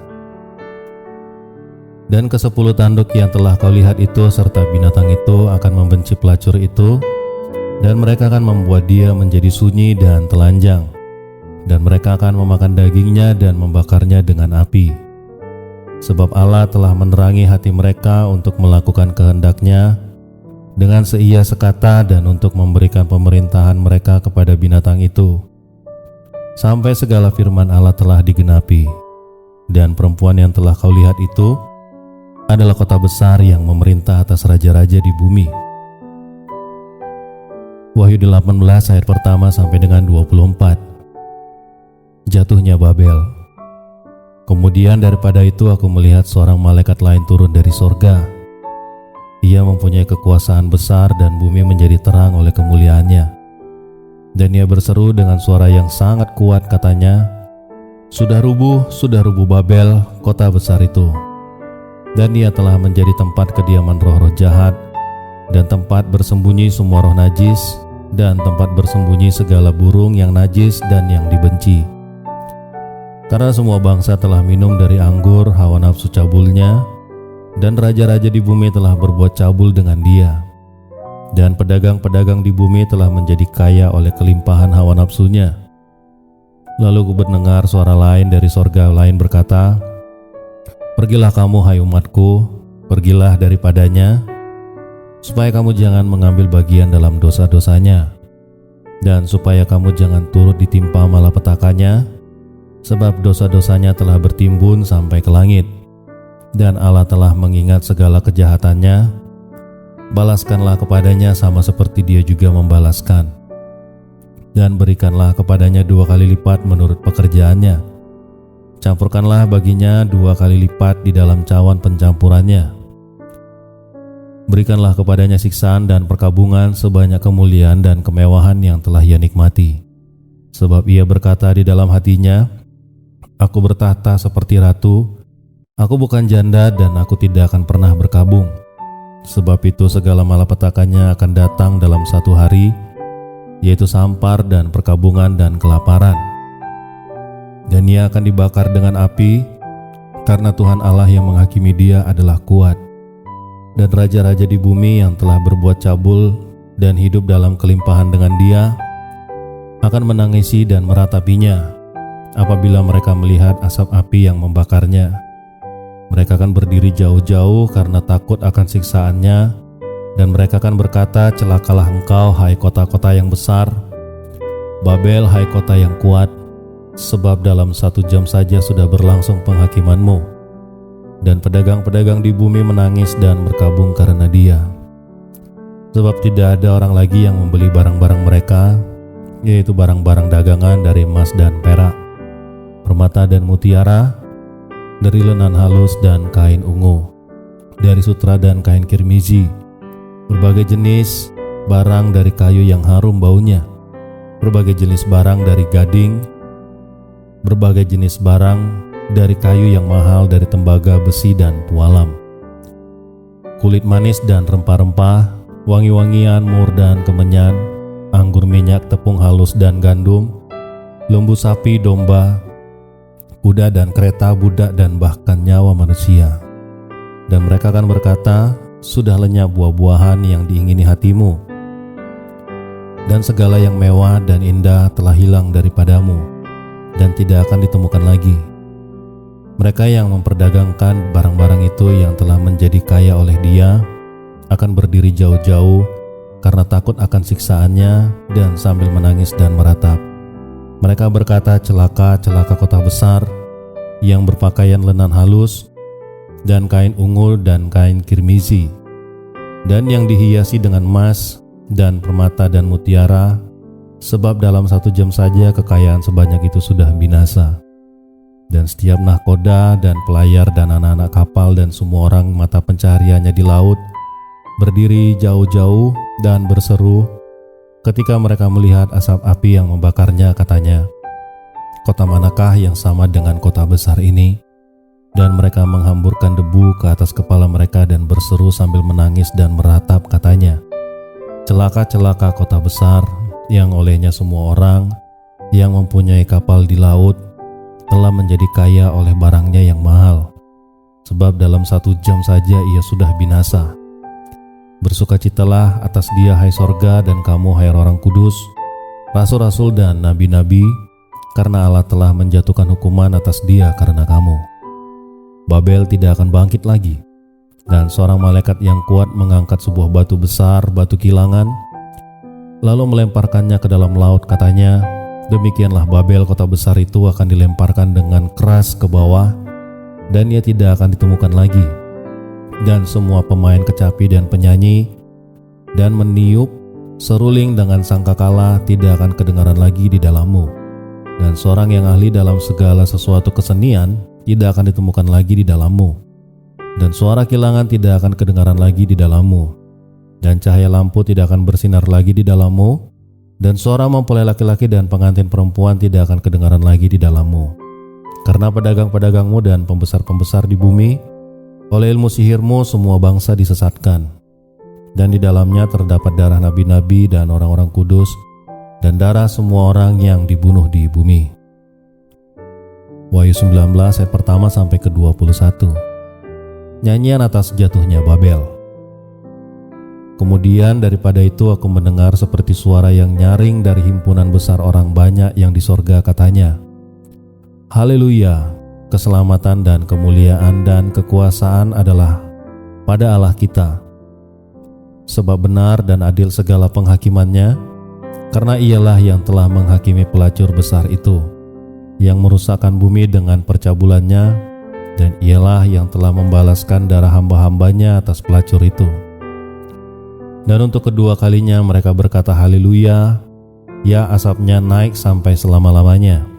Dan ke-10 tanduk yang telah kau lihat itu serta binatang itu akan membenci pelacur itu, dan mereka akan membuat dia menjadi sunyi dan telanjang, dan mereka akan memakan dagingnya dan membakarnya dengan api. Sebab Allah telah menerangi hati mereka untuk melakukan kehendak-Nya dengan seia sekata dan untuk memberikan pemerintahan mereka kepada binatang itu, sampai segala firman Allah telah digenapi. Dan perempuan yang telah kau lihat itu adalah kota besar yang memerintah atas raja-raja di bumi. Wahyu 18 ayat pertama sampai dengan 24. Jatuhnya Babel. Kemudian daripada itu aku melihat seorang malaikat lain turun dari sorga. Ia mempunyai kekuasaan besar dan bumi menjadi terang oleh kemuliaannya. Dan ia berseru dengan suara yang sangat kuat, katanya, sudah rubuh Babel, kota besar itu. Dan ia telah menjadi tempat kediaman roh-roh jahat, dan tempat bersembunyi semua roh najis, dan tempat bersembunyi segala burung yang najis dan yang dibenci. Karena semua bangsa telah minum dari anggur hawa nafsu cabulnya, dan raja-raja di bumi telah berbuat cabul dengan dia. Dan pedagang-pedagang di bumi telah menjadi kaya oleh kelimpahan hawa nafsunya. Lalu ku mendengar suara lain dari sorga lain berkata, pergilah kamu hai umatku, pergilah daripadanya, supaya kamu jangan mengambil bagian dalam dosa-dosanya, dan supaya kamu jangan turut ditimpa malapetakannya, sebab dosa-dosanya telah bertimbun sampai ke langit, dan Allah telah mengingat segala kejahatannya. Balaskanlah kepadanya sama seperti dia juga membalaskan, dan berikanlah kepadanya 2 kali lipat menurut pekerjaannya. Campurkanlah baginya 2 kali lipat di dalam cawan pencampurannya. Berikanlah kepadanya siksaan dan perkabungan sebanyak kemuliaan dan kemewahan yang telah ia nikmati. Sebab ia berkata di dalam hatinya, aku bertahta seperti ratu, aku bukan janda dan aku tidak akan pernah berkabung. Sebab itu segala malapetakannya akan datang dalam 1 hari, yaitu sampar dan perkabungan dan kelaparan. Dan ia akan dibakar dengan api, karena Tuhan Allah yang menghakimi dia adalah kuat. Dan raja-raja di bumi yang telah berbuat cabul dan hidup dalam kelimpahan dengan dia akan menangisi dan meratapinya apabila mereka melihat asap api yang membakarnya. Mereka akan berdiri jauh-jauh karena takut akan siksaannya, dan mereka akan berkata, celakalah engkau hai kota-kota yang besar, Babel hai kota yang kuat, sebab dalam 1 jam saja sudah berlangsung penghakimanmu. Dan pedagang-pedagang di bumi menangis dan berkabung karena dia. Sebab tidak ada orang lagi yang membeli barang-barang mereka, yaitu barang-barang dagangan dari emas dan perak, permata dan mutiara, dari lenan halus dan kain ungu, dari sutra dan kain kirmizi, berbagai jenis barang dari kayu yang harum baunya, berbagai jenis barang dari gading, berbagai jenis barang dari kayu yang mahal, dari tembaga, besi, dan pualam, kulit manis dan rempah-rempah, wangi-wangian, mur dan kemenyan, anggur, minyak, tepung halus dan gandum, lembu sapi, domba, kuda dan kereta, budak dan bahkan nyawa manusia. Dan mereka akan berkata, sudah lenyap buah-buahan yang diingini hatimu, dan segala yang mewah dan indah telah hilang daripadamu, dan tidak akan ditemukan lagi. Mereka yang memperdagangkan barang-barang itu yang telah menjadi kaya oleh Dia akan berdiri jauh-jauh karena takut akan siksaannya dan sambil menangis dan meratap. Mereka berkata, celaka, celaka kota besar yang berpakaian lenan halus dan kain ungu dan kain kirmizi, dan yang dihiasi dengan emas dan permata dan mutiara, sebab dalam 1 jam saja kekayaan sebanyak itu sudah binasa. Dan setiap nahkoda dan pelayar dan anak-anak kapal dan semua orang mata pencahariannya di laut berdiri jauh-jauh dan berseru ketika mereka melihat asap api yang membakarnya, katanya, kota manakah yang sama dengan kota besar ini? Dan mereka menghamburkan debu ke atas kepala mereka dan berseru sambil menangis dan meratap, katanya, celaka, celaka kota besar yang olehnya semua orang yang mempunyai kapal di laut telah menjadi kaya oleh barangnya yang mahal, sebab dalam 1 jam saja ia sudah binasa. Bersukacitalah atas dia, hai sorga, dan kamu, hai orang kudus, rasul-rasul dan nabi-nabi, karena Allah telah menjatuhkan hukuman atas dia karena kamu. Babel tidak akan bangkit lagi. Dan seorang malaikat yang kuat mengangkat sebuah batu besar, batu kilangan, lalu melemparkannya ke dalam laut, katanya, demikianlah Babel kota besar itu akan dilemparkan dengan keras ke bawah, dan ia tidak akan ditemukan lagi. Dan semua pemain kecapi dan penyanyi dan meniup seruling dengan sangkakala tidak akan kedengaran lagi di dalammu. Dan seorang yang ahli dalam segala sesuatu kesenian tidak akan ditemukan lagi di dalammu. Dan suara kilangan tidak akan kedengaran lagi di dalammu, dan cahaya lampu tidak akan bersinar lagi di dalammu, dan suara mempelai laki-laki dan pengantin perempuan tidak akan kedengaran lagi di dalammu. Karena pedagang-pedagangmu dan pembesar-pembesar di bumi, oleh ilmu sihirmu semua bangsa disesatkan, dan di dalamnya terdapat darah nabi-nabi dan orang-orang kudus, dan darah semua orang yang dibunuh di bumi. Wahyu 19 ayat pertama sampai ke 21. Nyanyian atas jatuhnya Babel. Kemudian daripada itu aku mendengar seperti suara yang nyaring dari himpunan besar orang banyak yang di sorga, katanya, haleluya, keselamatan dan kemuliaan dan kekuasaan adalah pada Allah kita, sebab benar dan adil segala penghakimannya, karena ialah yang telah menghakimi pelacur besar itu, yang merusakkan bumi dengan percabulannya, dan ialah yang telah membalaskan darah hamba-hambanya atas pelacur itu. Dan untuk kedua kalinya mereka berkata haleluya, ya asapnya naik sampai selama-lamanya.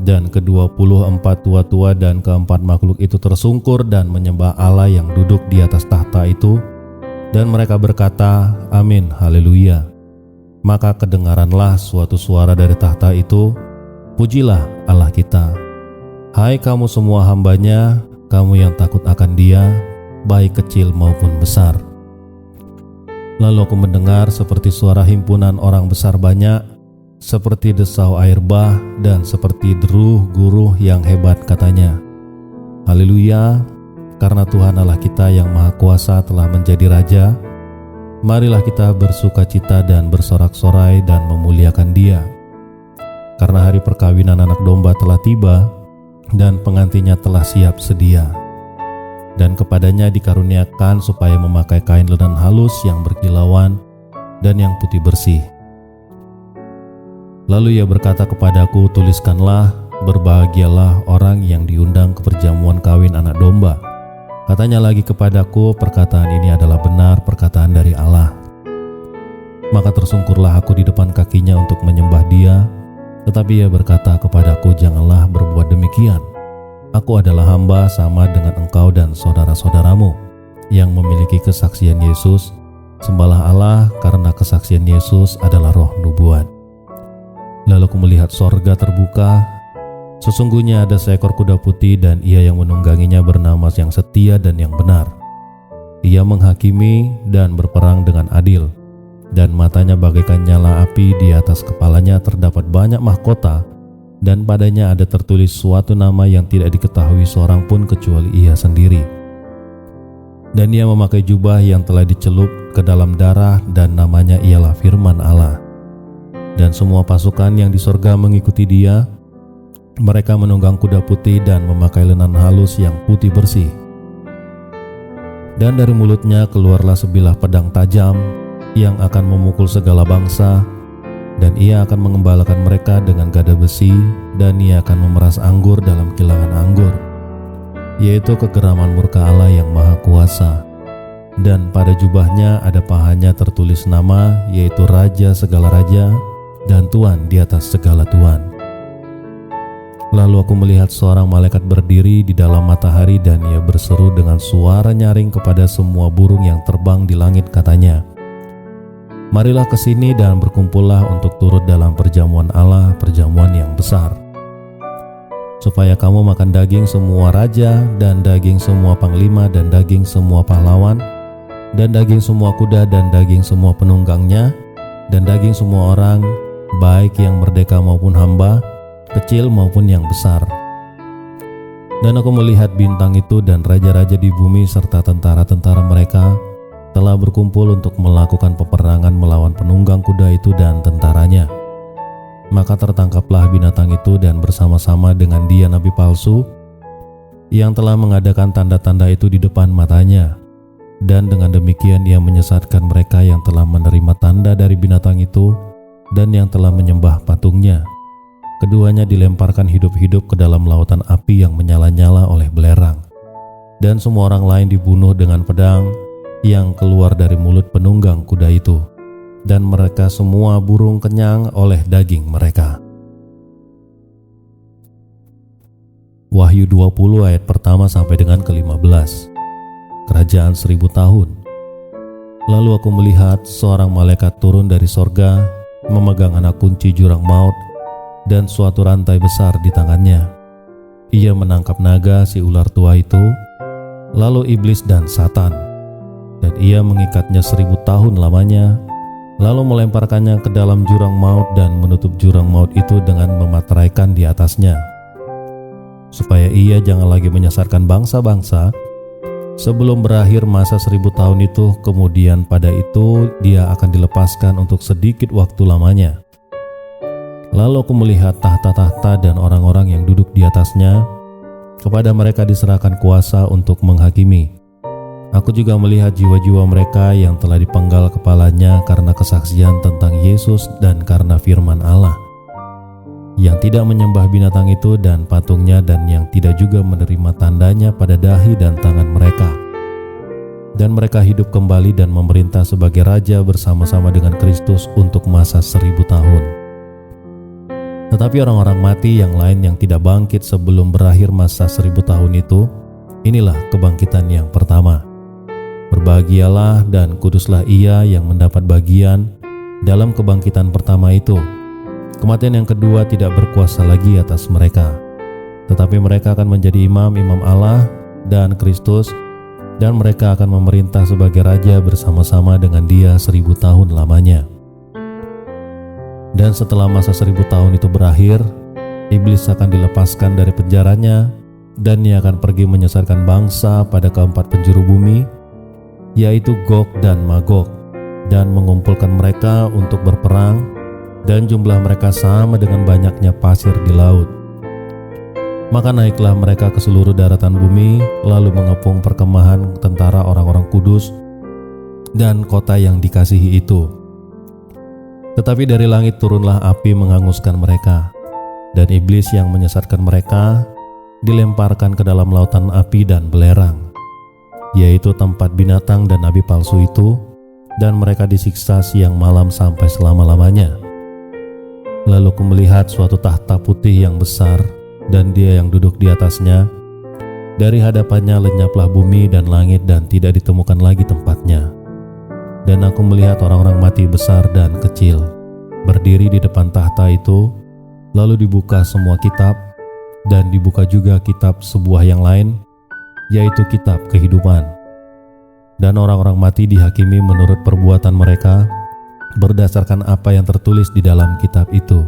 Dan ke-24 tua-tua dan keempat makhluk itu tersungkur dan menyembah Allah yang duduk di atas tahta itu, dan mereka berkata amin, haleluya. Maka kedengaranlah suatu suara dari tahta itu, pujilah Allah kita, hai kamu semua hambanya, kamu yang takut akan Dia, baik kecil maupun besar. Lalu aku mendengar seperti suara himpunan orang besar banyak, seperti desau air bah, dan seperti deruh guruh yang hebat, katanya, haleluya, karena Tuhan Allah kita yang Maha Kuasa telah menjadi Raja. Marilah kita bersukacita dan bersorak-sorai dan memuliakan Dia. Karena hari perkawinan anak domba telah tiba, dan pengantinnya telah siap sedia, dan kepadanya dikaruniakan supaya memakai kain lenan halus yang berkilauan dan yang putih bersih. Lalu ia berkata kepadaku, tuliskanlah, berbahagialah orang yang diundang ke perjamuan kawin anak domba. Katanya lagi kepadaku, perkataan ini adalah benar perkataan dari Allah. Maka tersungkurlah aku di depan kakinya untuk menyembah Dia. Tetapi ia berkata kepadaku, janganlah berbuat demikian. Aku adalah hamba sama dengan engkau dan saudara-saudaramu yang memiliki kesaksian Yesus. Sembahlah Allah, karena kesaksian Yesus adalah roh nubuat. Lalu aku melihat sorga terbuka. Sesungguhnya ada seekor kuda putih dan ia yang menungganginya bernama yang setia dan yang benar. Ia menghakimi dan berperang dengan adil, dan matanya bagaikan nyala api, di atas kepalanya terdapat banyak mahkota, dan padanya ada tertulis suatu nama yang tidak diketahui seorang pun kecuali ia sendiri. Dan ia memakai jubah yang telah dicelup ke dalam darah, dan namanya ialah Firman Allah. Dan semua pasukan yang di sorga mengikuti dia. Mereka menunggang kuda putih dan memakai lenan halus yang putih bersih. Dan dari mulutnya keluarlah sebilah pedang tajam yang akan memukul segala bangsa, dan ia akan mengembalakan mereka dengan gada besi, dan ia akan memeras anggur dalam kilangan anggur, yaitu kegeraman murka Allah yang maha kuasa. Dan pada jubahnya ada pahanya tertulis nama, yaitu Raja segala raja dan Tuan di atas segala tuan. Lalu aku melihat seorang malaikat berdiri di dalam matahari, dan ia berseru dengan suara nyaring kepada semua burung yang terbang di langit, katanya, "Marilah ke sini dan berkumpullah untuk turut dalam perjamuan Allah, perjamuan yang besar. Supaya kamu makan daging semua raja, dan daging semua panglima, dan daging semua pahlawan, dan daging semua kuda, dan daging semua penunggangnya, dan daging semua orang, baik yang merdeka maupun hamba, kecil maupun yang besar." Dan aku melihat bintang itu, dan raja-raja di bumi serta tentara-tentara mereka telah berkumpul untuk melakukan peperangan melawan penunggang kuda itu dan tentaranya. Maka tertangkaplah binatang itu, dan bersama-sama dengan dia nabi palsu yang telah mengadakan tanda-tanda itu di depan matanya. Dan dengan demikian ia menyesatkan mereka yang telah menerima tanda dari binatang itu dan yang telah menyembah patungnya. Keduanya dilemparkan hidup-hidup ke dalam lautan api yang menyala-nyala oleh belerang. Dan semua orang lain dibunuh dengan pedang yang keluar dari mulut penunggang kuda itu, dan mereka semua burung kenyang oleh daging mereka. Wahyu 20 ayat pertama sampai dengan ke-15. Kerajaan 1000 tahun. Lalu aku melihat seorang malaikat turun dari sorga, memegang anak kunci jurang maut dan suatu rantai besar di tangannya. Ia menangkap naga, si ular tua itu, lalu iblis dan Satan, dan ia mengikatnya 1000 tahun lamanya, lalu melemparkannya ke dalam jurang maut dan menutup jurang maut itu dengan memateraikan di atasnya, supaya ia jangan lagi menyesatkan bangsa-bangsa sebelum berakhir masa 1000 tahun itu. Kemudian pada itu dia akan dilepaskan untuk sedikit waktu lamanya. Lalu aku melihat tahta-tahta dan orang-orang yang duduk di atasnya. Kepada mereka diserahkan kuasa untuk menghakimi. Aku juga melihat jiwa-jiwa mereka yang telah dipenggal kepalanya karena kesaksian tentang Yesus dan karena firman Allah, yang tidak menyembah binatang itu dan patungnya, dan yang tidak juga menerima tandanya pada dahi dan tangan mereka. Dan mereka hidup kembali dan memerintah sebagai raja bersama-sama dengan Kristus untuk masa 1000 tahun. Tetapi orang-orang mati yang lain yang tidak bangkit sebelum berakhir masa 1000 tahun itu, inilah kebangkitan yang pertama. Berbahagialah dan kuduslah ia yang mendapat bagian dalam kebangkitan pertama itu. Kematian yang kedua tidak berkuasa lagi atas mereka, tetapi mereka akan menjadi imam-imam Allah dan Kristus, dan mereka akan memerintah sebagai raja bersama-sama dengan dia 1000 tahun lamanya. Dan setelah masa 1000 tahun itu berakhir, iblis akan dilepaskan dari penjaranya, dan ia akan pergi menyesatkan bangsa pada keempat penjuru bumi, yaitu Gog dan Magog, dan mengumpulkan mereka untuk berperang, dan jumlah mereka sama dengan banyaknya pasir di laut. Maka naiklah mereka ke seluruh daratan bumi, lalu mengepung perkemahan tentara orang-orang kudus dan kota yang dikasihi itu. Tetapi dari langit turunlah api menghanguskan mereka, dan iblis yang menyesatkan mereka dilemparkan ke dalam lautan api dan belerang, yaitu tempat binatang dan nabi palsu itu, dan mereka disiksa siang malam sampai selama-lamanya. Lalu aku melihat suatu tahta putih yang besar, dan dia yang duduk di atasnya. Dari hadapannya lenyaplah bumi dan langit, dan tidak ditemukan lagi tempatnya. Dan aku melihat orang-orang mati besar dan kecil berdiri di depan tahta itu. Lalu dibuka semua kitab, dan dibuka juga kitab sebuah yang lain, yaitu kitab kehidupan. Dan orang-orang mati dihakimi menurut perbuatan mereka berdasarkan apa yang tertulis di dalam kitab itu.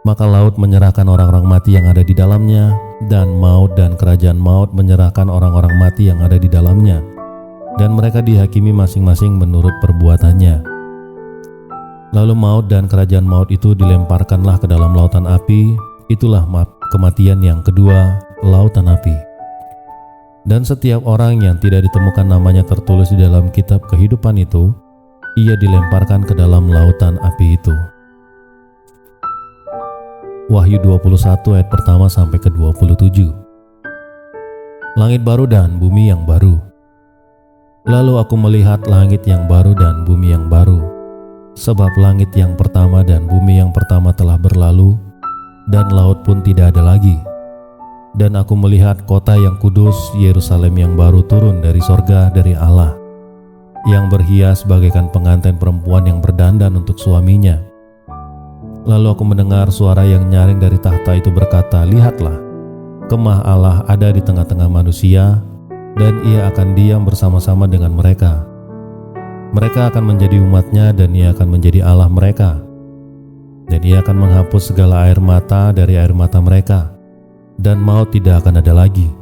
Maka laut menyerahkan orang-orang mati yang ada di dalamnya, dan maut dan kerajaan maut menyerahkan orang-orang mati yang ada di dalamnya, dan mereka dihakimi masing-masing menurut perbuatannya. Lalu maut dan kerajaan maut itu dilemparkanlah ke dalam lautan api. Itulah kematian yang kedua, lautan api. Dan setiap orang yang tidak ditemukan namanya tertulis di dalam kitab kehidupan itu, ia dilemparkan ke dalam lautan api itu. Wahyu 21 ayat pertama sampai ke 27. Langit baru dan bumi yang baru. Lalu aku melihat langit yang baru dan bumi yang baru, sebab langit yang pertama dan bumi yang pertama telah berlalu, dan laut pun tidak ada lagi. Dan aku melihat kota yang kudus, Yerusalem yang baru turun dari sorga dari Allah, yang berhias bagaikan pengantin perempuan yang berdandan untuk suaminya. Lalu aku mendengar suara yang nyaring dari tahta itu berkata, "Lihatlah, kemah Allah ada di tengah-tengah manusia, dan ia akan diam bersama-sama dengan mereka. Mereka akan menjadi umatnya, dan ia akan menjadi Allah mereka. Dan ia akan menghapus segala air mata dari air mata mereka, dan maut tidak akan ada lagi.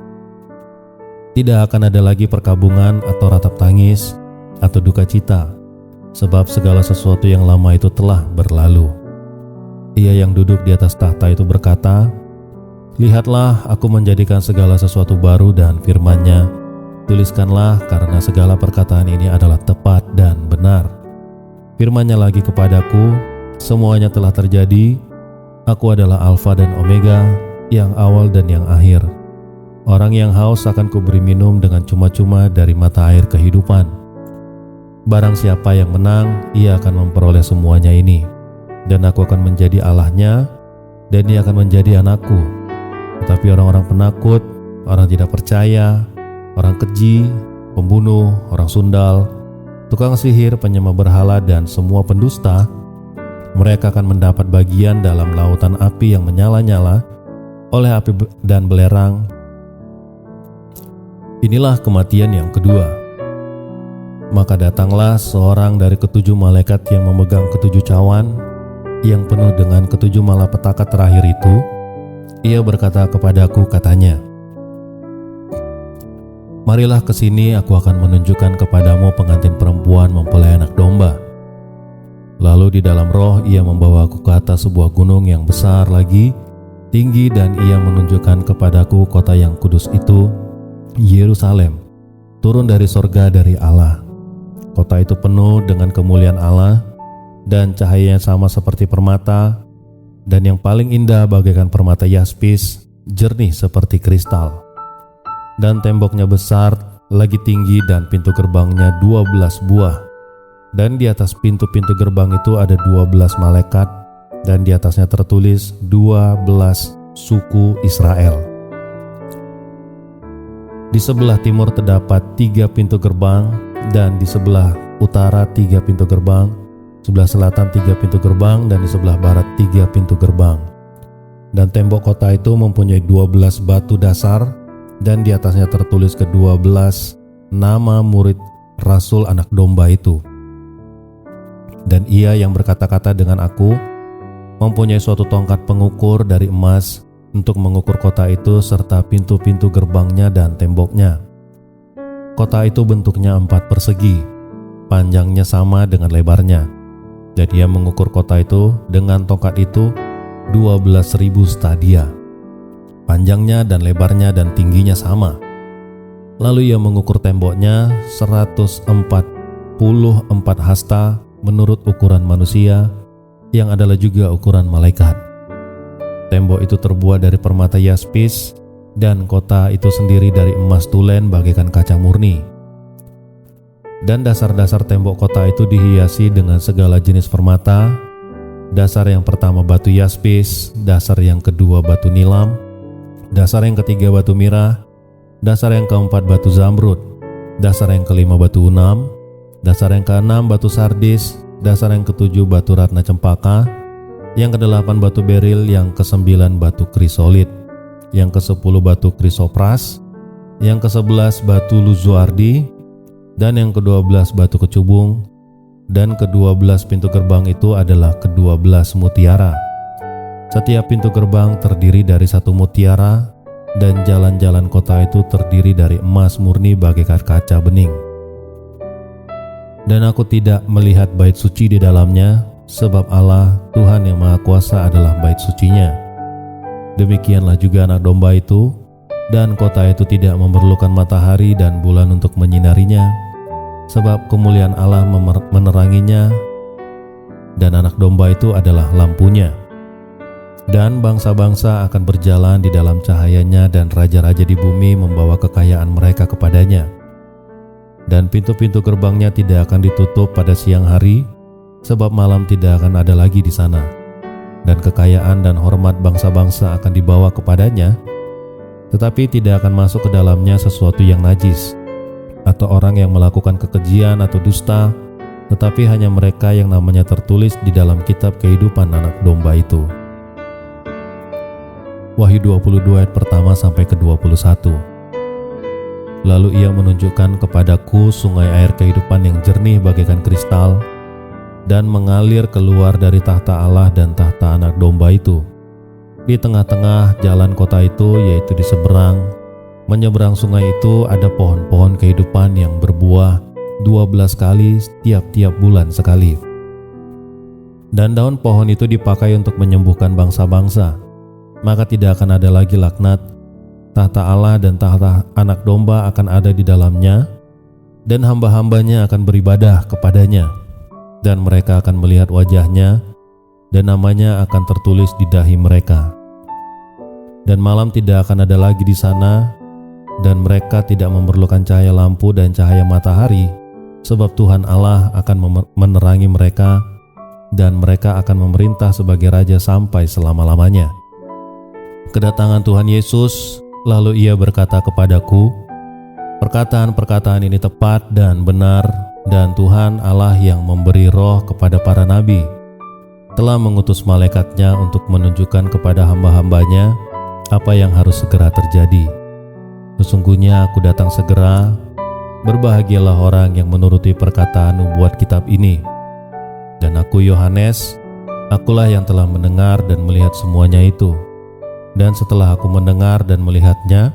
Tidak akan ada lagi perkabungan atau ratap tangis atau duka cita, sebab segala sesuatu yang lama itu telah berlalu." Ia yang duduk di atas tahta itu berkata, "Lihatlah, aku menjadikan segala sesuatu baru, dan firman-Nya, tuliskanlah, karena segala perkataan ini adalah tepat dan benar." Firman-Nya lagi kepadaku, "Semuanya telah terjadi. Aku adalah Alfa dan Omega, yang awal dan yang akhir. Orang yang haus akan kuberi minum dengan cuma-cuma dari mata air kehidupan. Barang siapa yang menang, ia akan memperoleh semuanya ini. Dan aku akan menjadi Allahnya, dan dia akan menjadi anakku. Tetapi orang-orang penakut, orang tidak percaya, orang keji, pembunuh, orang sundal, tukang sihir, penyembah berhala, dan semua pendusta, mereka akan mendapat bagian dalam lautan api yang menyala-nyala oleh api dan belerang. Inilah kematian yang kedua." Maka datanglah seorang dari ketujuh malaikat yang memegang ketujuh cawan, yang penuh dengan ketujuh malapetaka terakhir itu. Ia berkata kepadaku, katanya, "Marilah ke sini, aku akan menunjukkan kepadamu pengantin perempuan mempelai anak domba." Lalu di dalam roh ia membawa aku ke atas sebuah gunung yang besar lagi, tinggi, dan ia menunjukkan kepadaku kota yang kudus itu, Yerusalem, turun dari sorga dari Allah. Kota itu penuh dengan kemuliaan Allah, dan cahayanya sama seperti permata, dan yang paling indah bagaikan permata yaspis, jernih seperti kristal. Dan temboknya besar, lagi tinggi, dan pintu gerbangnya 12 buah. Dan di atas pintu-pintu gerbang itu ada 12 malaikat, dan di atasnya tertulis 12 suku Israel. Di sebelah timur terdapat 3 pintu gerbang, dan di sebelah utara 3 pintu gerbang, sebelah selatan 3 pintu gerbang, dan di sebelah barat 3 pintu gerbang. Dan tembok kota itu mempunyai 12 batu dasar, dan di atasnya tertulis ke-12 nama murid Rasul Anak Domba itu. Dan ia yang berkata-kata dengan aku mempunyai suatu tongkat pengukur dari emas untuk mengukur kota itu serta pintu-pintu gerbangnya dan temboknya. Kota itu bentuknya 4 persegi, panjangnya sama dengan lebarnya. Dan ia mengukur kota itu dengan tongkat itu 12.000 stadia. Panjangnya dan lebarnya dan tingginya sama. Lalu ia mengukur temboknya 144 hasta menurut ukuran manusia, yang adalah juga ukuran malaikat. Tembok itu terbuat dari permata yaspis, dan kota itu sendiri dari emas tulen bagaikan kaca murni. Dan dasar-dasar tembok kota itu dihiasi dengan segala jenis permata. Dasar yang pertama batu yaspis, dasar yang kedua batu nilam, dasar yang ketiga batu mirah, dasar yang keempat batu zamrud, dasar yang kelima batu unam, dasar yang keenam batu sardis, dasar yang ketujuh batu ratna cempaka, yang ke-8 batu beril, yang ke-9 batu krisolit, yang ke-10 batu krisopras, yang ke-11 batu luzuardi, dan yang ke-12 batu kecubung, dan ke-12 pintu gerbang itu adalah ke-12 mutiara. Setiap pintu gerbang terdiri dari satu mutiara, dan jalan-jalan kota itu terdiri dari emas murni bagaikan kaca bening. Dan aku tidak melihat bait suci di dalamnya, sebab Allah, Tuhan yang Maha Kuasa adalah bait sucinya. Demikianlah juga anak domba itu, dan kota itu tidak memerlukan matahari dan bulan untuk menyinarinya, sebab kemuliaan Allah meneranginya, dan anak domba itu adalah lampunya. Dan bangsa-bangsa akan berjalan di dalam cahayanya, dan raja-raja di bumi membawa kekayaan mereka kepadanya. Dan pintu-pintu gerbangnya tidak akan ditutup pada siang hari, sebab malam tidak akan ada lagi di sana. Dan kekayaan dan hormat bangsa-bangsa akan dibawa kepadanya, tetapi tidak akan masuk ke dalamnya sesuatu yang najis, atau orang yang melakukan kekejian atau dusta, tetapi hanya mereka yang namanya tertulis di dalam kitab kehidupan anak domba itu. Wahyu 22 ayat pertama sampai ke-21. Lalu ia menunjukkan kepadaku sungai air kehidupan yang jernih bagaikan kristal, dan mengalir keluar dari tahta Allah dan tahta anak domba itu. Di tengah-tengah jalan kota itu, yaitu di seberang, menyeberang sungai itu, ada pohon-pohon kehidupan yang berbuah 12 kali tiap-tiap bulan sekali. Dan daun pohon itu dipakai untuk menyembuhkan bangsa-bangsa. Maka tidak akan ada lagi laknat. Tahta Allah dan tahta anak domba akan ada di dalamnya, dan hamba-hambanya akan beribadah kepadanya, dan mereka akan melihat wajahnya, dan namanya akan tertulis di dahi mereka. Dan malam tidak akan ada lagi di sana, dan mereka tidak memerlukan cahaya lampu dan cahaya matahari, sebab Tuhan Allah akan menerangi mereka, dan mereka akan memerintah sebagai raja sampai selama-lamanya. Kedatangan Tuhan Yesus, lalu ia berkata kepadaku, perkataan-perkataan ini tepat dan benar, dan Tuhan Allah yang memberi roh kepada para nabi telah mengutus malaikatnya untuk menunjukkan kepada hamba-hambanya apa yang harus segera terjadi. Sesungguhnya aku datang segera, berbahagialah orang yang menuruti perkataan nubuat kitab ini. Dan aku Yohanes, akulah yang telah mendengar dan melihat semuanya itu. Dan setelah aku mendengar dan melihatnya,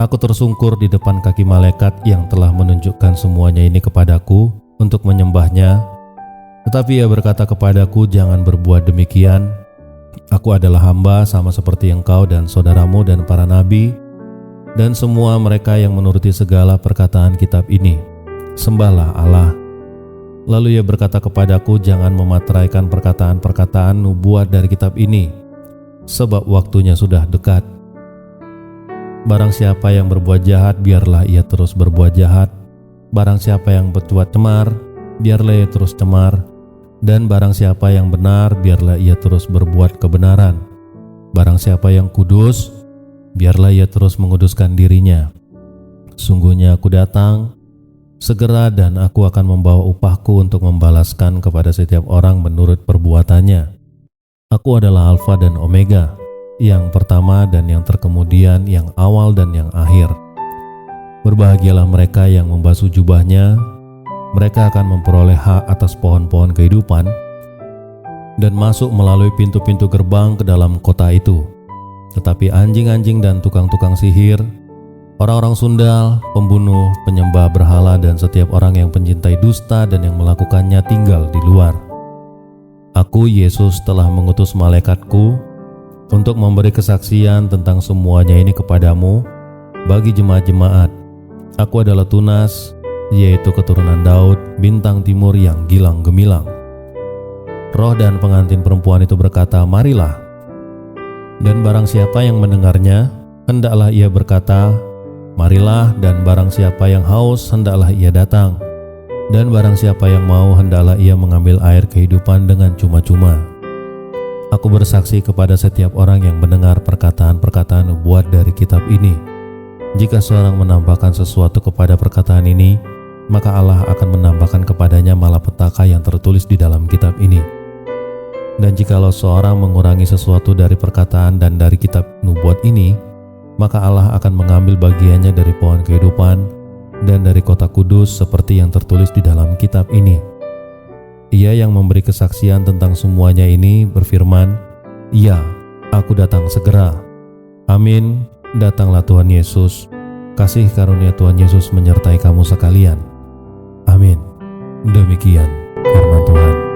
aku tersungkur di depan kaki malaikat yang telah menunjukkan semuanya ini kepadaku untuk menyembahnya. Tetapi ia berkata kepadaku, jangan berbuat demikian. Aku adalah hamba sama seperti engkau dan saudaramu dan para nabi, dan semua mereka yang menuruti segala perkataan kitab ini. Sembahlah Allah. Lalu ia berkata kepadaku, jangan memateraikan perkataan-perkataan nubuat dari kitab ini, sebab waktunya sudah dekat. Barang siapa yang berbuat jahat, biarlah ia terus berbuat jahat. Barang siapa yang berbuat cemar, biarlah ia terus cemar. Dan barang siapa yang benar, biarlah ia terus berbuat kebenaran. Barang siapa yang kudus, biarlah ia terus menguduskan dirinya. Sungguhnya aku datang segera, dan aku akan membawa upahku untuk membalaskan kepada setiap orang menurut perbuatannya. Aku adalah Alfa dan Omega, yang pertama dan yang terkemudian, yang awal dan yang akhir. Berbahagialah mereka yang membasuh jubahnya, mereka akan memperoleh hak atas pohon-pohon kehidupan, dan masuk melalui pintu-pintu gerbang ke dalam kota itu. Tetapi anjing-anjing dan tukang-tukang sihir, orang-orang sundal, pembunuh, penyembah berhala, dan setiap orang yang pencintai dusta dan yang melakukannya tinggal di luar. Aku, Yesus, telah mengutus malaikatku untuk memberi kesaksian tentang semuanya ini kepadamu bagi jemaat-jemaat. Aku adalah Tunas, yaitu keturunan Daud, bintang timur yang gilang gemilang. Roh dan pengantin perempuan itu berkata, marilah. Dan barang siapa yang mendengarnya, hendaklah ia berkata, marilah. Dan barang siapa yang haus, hendaklah ia datang. Dan barang siapa yang mau, hendaklah ia mengambil air kehidupan dengan cuma-cuma. Aku bersaksi kepada setiap orang yang mendengar perkataan-perkataan nubuat dari kitab ini. Jika seorang menambahkan sesuatu kepada perkataan ini, maka Allah akan menambahkan kepadanya malapetaka yang tertulis di dalam kitab ini. Dan jikalau seorang mengurangi sesuatu dari perkataan dan dari kitab nubuat ini, maka Allah akan mengambil bagiannya dari pohon kehidupan dan dari kota kudus seperti yang tertulis di dalam kitab ini. Ia yang memberi kesaksian tentang semuanya ini berfirman, "Ya, aku datang segera." Amin. Datanglah Tuhan Yesus. Kasih karunia Tuhan Yesus menyertai kamu sekalian. Amin. Demikian firman Tuhan.